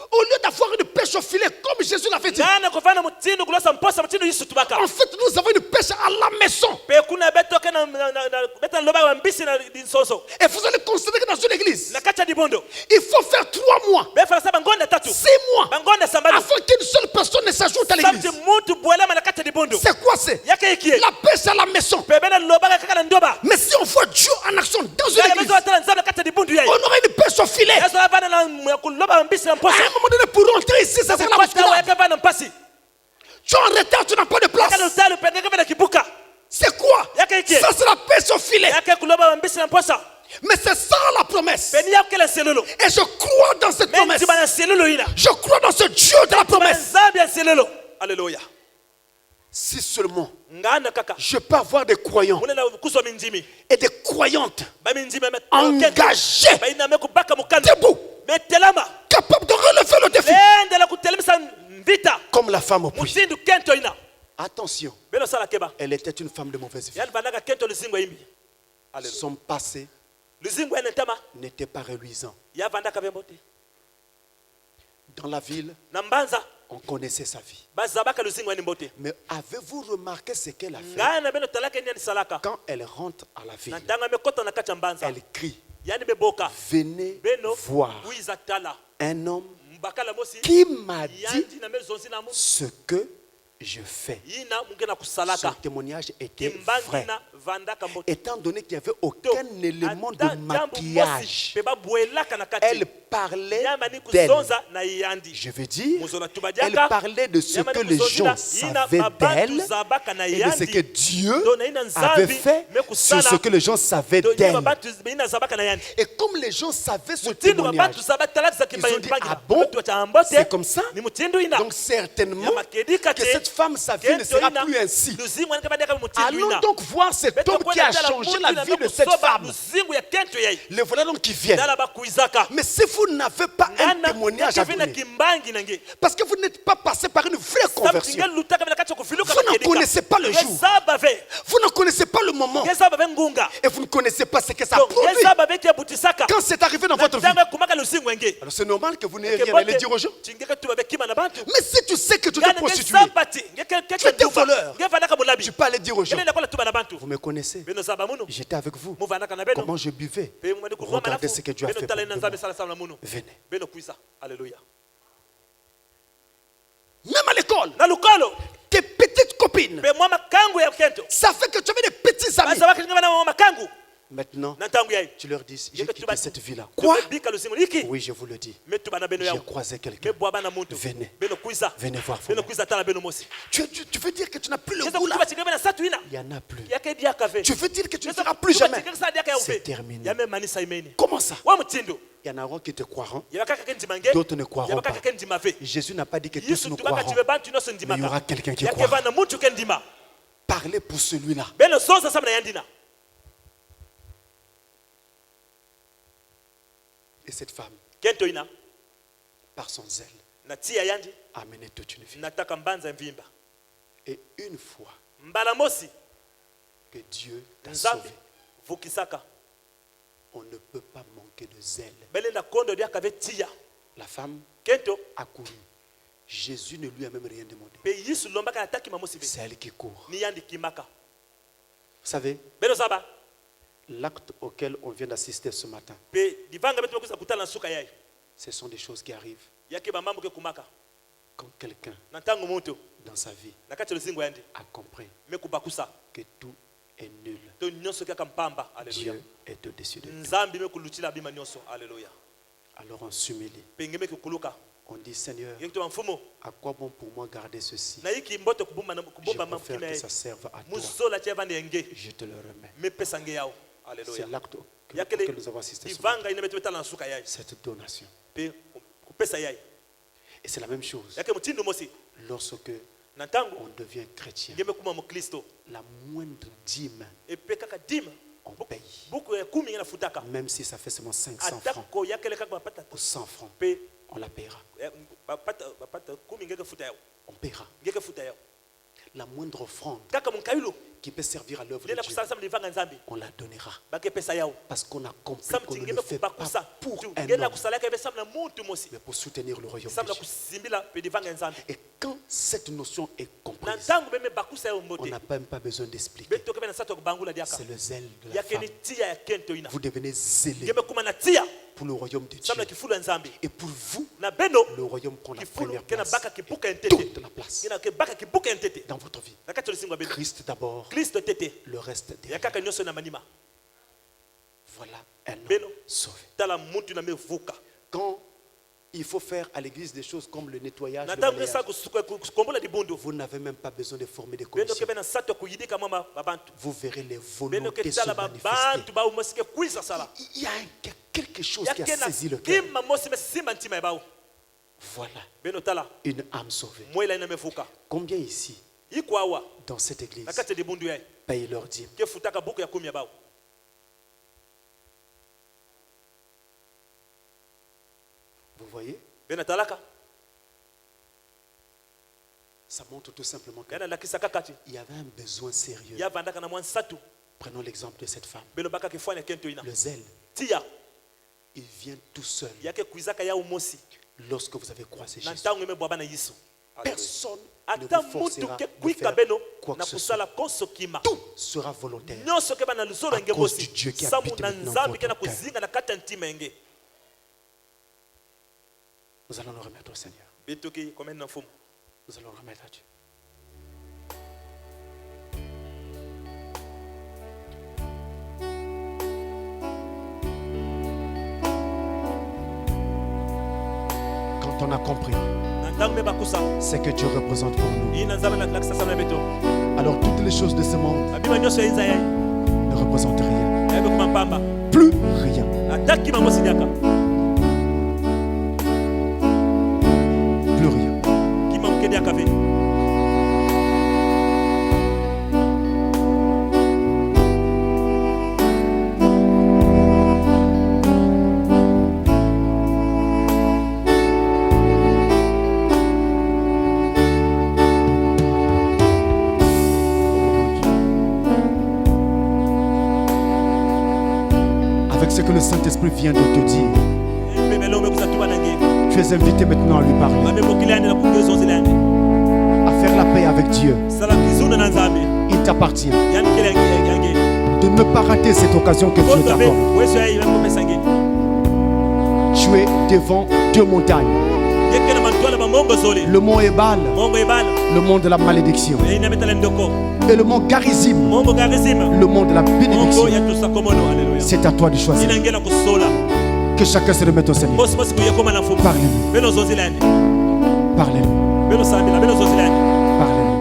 au lieu d'avoir une pêche au filet comme Jésus l'avait dit, en fait nous avons une pêche à la maison. Et vous allez constater que dans une église, il faut faire 3 mois, 6 mois afin qu'une seule personne ne s'ajoute à l'église. C'est quoi? C'est la pêche à la maison. Mais si on voit Dieu en action dans une église, on aurait une pêche au filet. À un moment donné, pour rentrer ici, ça sera la bousculade. Tu es en retard, tu n'as pas de place. C'est quoi? Ça c'est la pêche au filet. Mais c'est ça la promesse. Et je crois dans cette promesse. Je crois dans ce Dieu de la promesse. Alléluia. Si seulement je peux avoir des croyants et des croyantes engagés, debout, capable de relever le défi, comme la femme au puits. Attention, elle était une femme de mauvaise vie. Son passé n'était pas reluisant. Dans la ville, on connaissait sa vie. Mais avez-vous remarqué ce qu'elle a fait? Quand elle rentre à la ville, elle crie, venez voir un homme qui m'a dit ce que je fais. Son témoignage était vrai. Étant donné qu'il n'y avait aucun élément de maquillage, elle parlait d'elle. Je veux dire, elle parlait de ce que les gens savaient d'elle et de ce que Dieu avait fait sur ce que les gens savaient d'elle. Et comme les gens savaient ce témoignage, ils ont dit, ah bon, c'est comme ça? Donc certainement que cette femme, sa vie ne sera plus ainsi. Allons donc voir cet homme qui a changé la vie de cette femme. Les voilà donc qui viennent. Mais si vous n'avez pas un témoignage à donner, parce que vous n'êtes pas passé par une vraie conversion, vous ne connaissez pas le jour, vous ne connaissez pas le moment, et vous ne connaissez pas ce que ça produit quand c'est arrivé dans votre vie. Alors c'est normal que vous n'ayez rien à aller dire aux gens. Mais si tu sais que tu t'es prostitué, tu étais voleur, tu peux aller dire aux gens, vous me connaissez, j'étais avec vous, comment je buvais, regardez ce que Dieu a fait pour moi. Venez. Alléluia. Même à l'école, tes petites copines, ça fait que tu avais des petits amis. Maintenant, tu leur dis, j'ai quitté cette vie-là. Quoi? Oui, je vous le dis. J'ai croisé quelqu'un. Venez. Venez voir. Tu veux dire que tu n'as plus le goût là? Il n'y en a plus. Tu veux dire que tu ne seras plus jamais? C'est terminé. Comment ça? Il y en aura qui te croiront, d'autres ne croiront pas. Jésus n'a pas dit que tous nous croirons, mais il y aura quelqu'un qui croira. Parlez pour celui-là. Et cette femme, par son zèle, a mené toute une vie. Et une fois que Dieu t'a sauvé, on ne peut pas manquer de zèle. La femme a couru. Jésus ne lui a même rien demandé. C'est elle qui court. Vous savez, l'acte auquel on vient d'assister ce matin, ce sont des choses qui arrivent quand quelqu'un dans sa vie a compris que tout est nul. Dieu est au-dessus de tout. Alors on s'humilie. On dit, Seigneur, à quoi bon pour moi garder ceci? Je préfère que ça serve à toi. Je te le remets. C'est l'acte auquel nous avons assisté ce matin. Cette donation. Et c'est la même chose lorsque on devient chrétien. La moindre dîme, on paye. Même si ça fait seulement 500 francs ou 100 francs, on la paiera. On paiera. La moindre offrande qui peut servir à l'œuvre de Dieu, on la donnera. Parce qu'on a compris qu'on ne le fait pas pour un homme, mais pour soutenir le royaume de Dieu. Et quand cette notion est comprise, on n'a même pas besoin d'expliquer. C'est le zèle de la femme. Vous devenez zélé pour le royaume de Dieu. Et pour vous, le royaume prend la première place et toute la place dans votre vie. Christ d'abord, le reste derrière. Voilà un homme sauvé. Quand il faut faire à l'église des choses comme le nettoyage, le balayage, vous n'avez même pas besoin de former des commissions. Vous verrez les volontés se manifester. Il y a quelque chose qui a saisi le cœur. Voilà une âme sauvée. Combien ici, dans cette église, payent leur dîme? Vous voyez? Ça montre tout simplement qu'il y avait un besoin sérieux. Prenons l'exemple de cette femme. Le zèle, il vient tout seul. Lorsque vous avez croisé Jésus, personne ne vous forcera de faire quoi que ce soit. Tout sera volontaire à cause du Dieu qui habite maintenant dans votre cœur. Nous allons le remettre au Seigneur. Nous allons le remettre à Dieu. quand on a compris ce que Dieu représente pour nous, alors toutes les choses de ce monde ne représentent rien. Plus rien. Plus rien. Avec ce que le Saint-Esprit vient de te dire, tu es invité maintenant à lui parler, à faire la paix avec Dieu. Il t'appartient de ne pas rater cette occasion que Dieu t'accorde. Tu es devant deux montagnes. Le mont Ebal, le mont de la malédiction, et le mont Garizim, le mont de la bénédiction. C'est à toi de choisir. Que chacun se remette au Seigneur. Parlez-nous. Parlez-nous. Parlez-nous.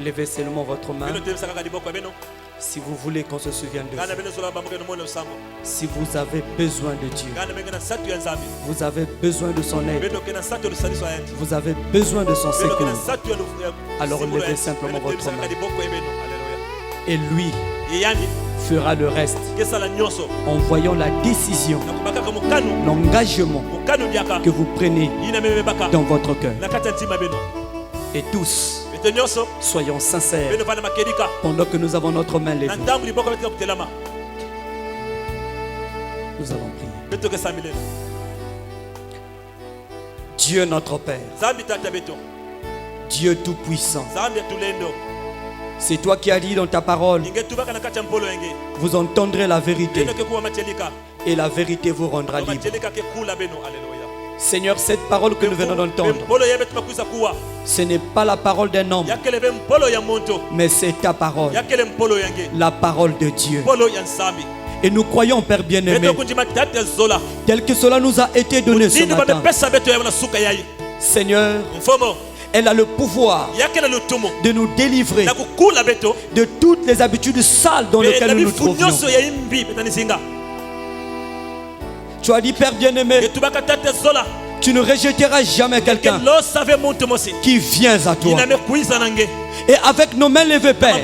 Levez seulement votre main si vous voulez qu'on se souvienne de vous. Si vous avez besoin de Dieu, vous avez besoin de son aide, vous avez besoin de son secours, alors levez simplement votre main. Et lui fera le reste en voyant la décision, l'engagement que vous prenez dans votre cœur. Et tous, soyons sincères pendant que nous avons notre main levée. Nous avons prié. Dieu notre Père, Dieu Tout-Puissant, c'est toi qui as dit dans ta parole, vous entendrez la vérité et la vérité vous rendra libre. Seigneur, cette parole que nous venons d'entendre, ce n'est pas la parole d'un homme, mais c'est ta parole, la parole de Dieu. Et nous croyons, Père bien-aimé, tel que cela nous a été donné ce matin, Seigneur, elle a le pouvoir de nous délivrer de toutes les habitudes sales dans lesquelles nous nous trouvions. Tu as dit, Père bien-aimé, tu ne rejetteras jamais quelqu'un qui vient à toi. Et avec nos mains levées, Père,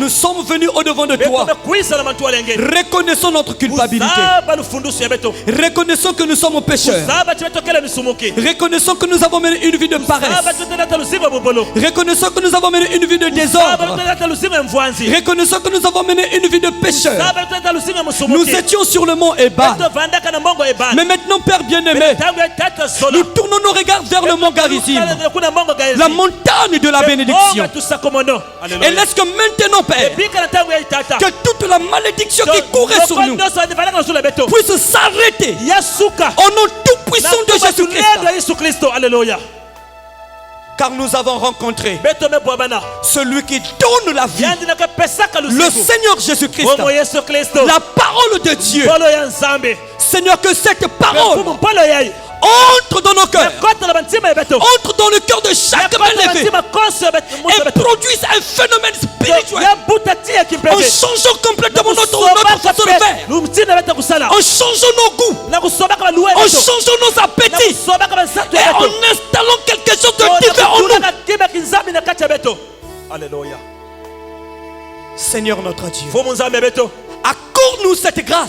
nous sommes venus au-devant de toi. Reconnaissons notre culpabilité. Reconnaissons que nous sommes pécheurs. Reconnaissons que nous avons mené une vie de paresse. Reconnaissons que nous avons mené une vie de désordre. Reconnaissons que nous avons mené une vie de pécheur. Nous étions sur le mont Ebal. Mais maintenant, Père bien-aimé, nous tournons nos regards vers le mont Garizim, la montagne de la bénédiction. Et laisse que maintenant, Père, que toute la malédiction qui courait sur nous puisse s'arrêter au nom tout-puissant de Jésus-Christ. Alléluia. Car nous avons rencontré celui qui donne la vie, le Seigneur Jésus-Christ, la parole de Dieu. Seigneur, que cette parole entre dans nos cœurs, entre dans le cœur de chaque main levée et produise un phénomène spirituel en changeant complètement notre façon de faire, en changeant nos goûts, en changeant nos appétits et en installant quelque chose de différent en nous. Alléluia. Seigneur notre Dieu, accorde-nous cette grâce.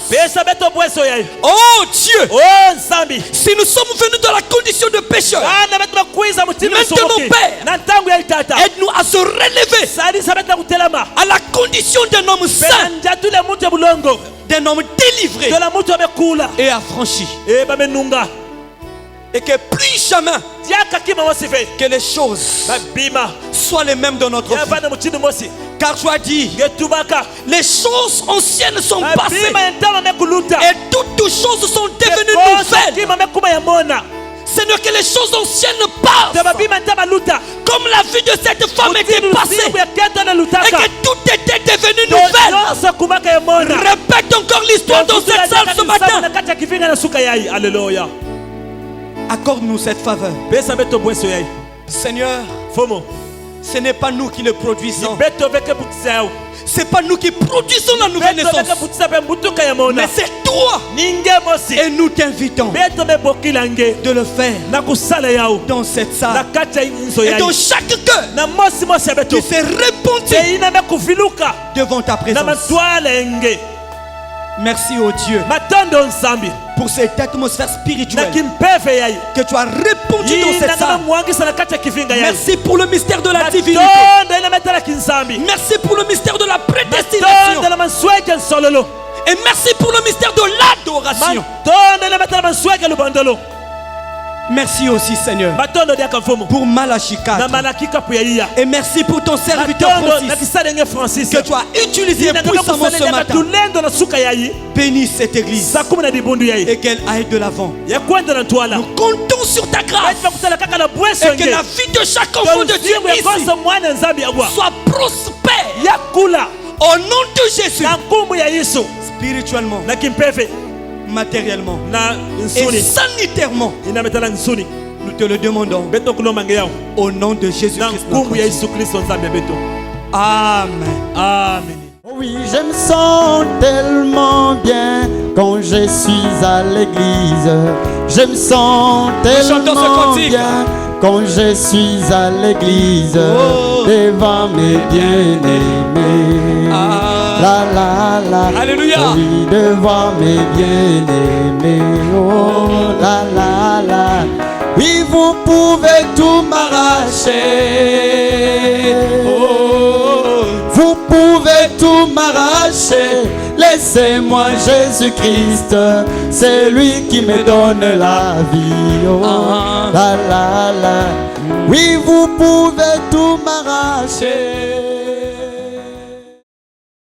Oh Dieu, si nous sommes venus dans la condition de pécheur, maintenant Père, aide-nous à se relever à la condition d'un homme saint, d'un homme délivré et affranchi. Et que plus jamais que les choses soient les mêmes dans notre vie. Car tu as dit, les choses anciennes sont passées et toutes choses sont devenues nouvelles. Seigneur, que les choses anciennes passent. Comme la vie de cette femme était passée et que tout était devenu nouvelle. Répète encore l'histoire dans cette salle ce matin. Alléluia. Accorde-nous cette faveur. Seigneur, ce n'est pas nous qui le produisons. Ce n'est pas nous qui produisons la nouvelle naissance. Mais c'est toi. Et nous t'invitons de le faire dans cette salle. Et dans chaque cœur qui s'est répandu devant ta présence. Merci au Dieu pour cette atmosphère spirituelle que tu as répandue dans cette salle. Merci pour le mystère de la divinité. Merci pour le mystère de la prédestination. Et merci pour le mystère de l'adoration. Merci aussi, Seigneur, pour Malachi 4. Et merci pour ton serviteur Francis que tu as utilisé puissamment ce matin. Bénis cette église et qu'elle aille de l'avant. Nous comptons sur ta grâce et que la vie de chaque enfant de Dieu ici soit prospère au nom de Jésus. Spirituellement, matériellement et sanitairement, nous te le demandons au nom de Jésus-Christ. Amen. Amen. Oui, je me sens tellement bien quand je suis à l'église. Je me sens tellement bien quand je suis à l'église, devant mes bien-aimés. La la la. Alléluia. Oui, devant mes bien-aimés. Oh la la la. Oui, vous pouvez tout m'arracher. Oh, vous pouvez tout m'arracher. Laissez-moi Jésus-Christ, c'est lui qui me donne la vie. Oh, la la la. Oui, vous pouvez tout m'arracher.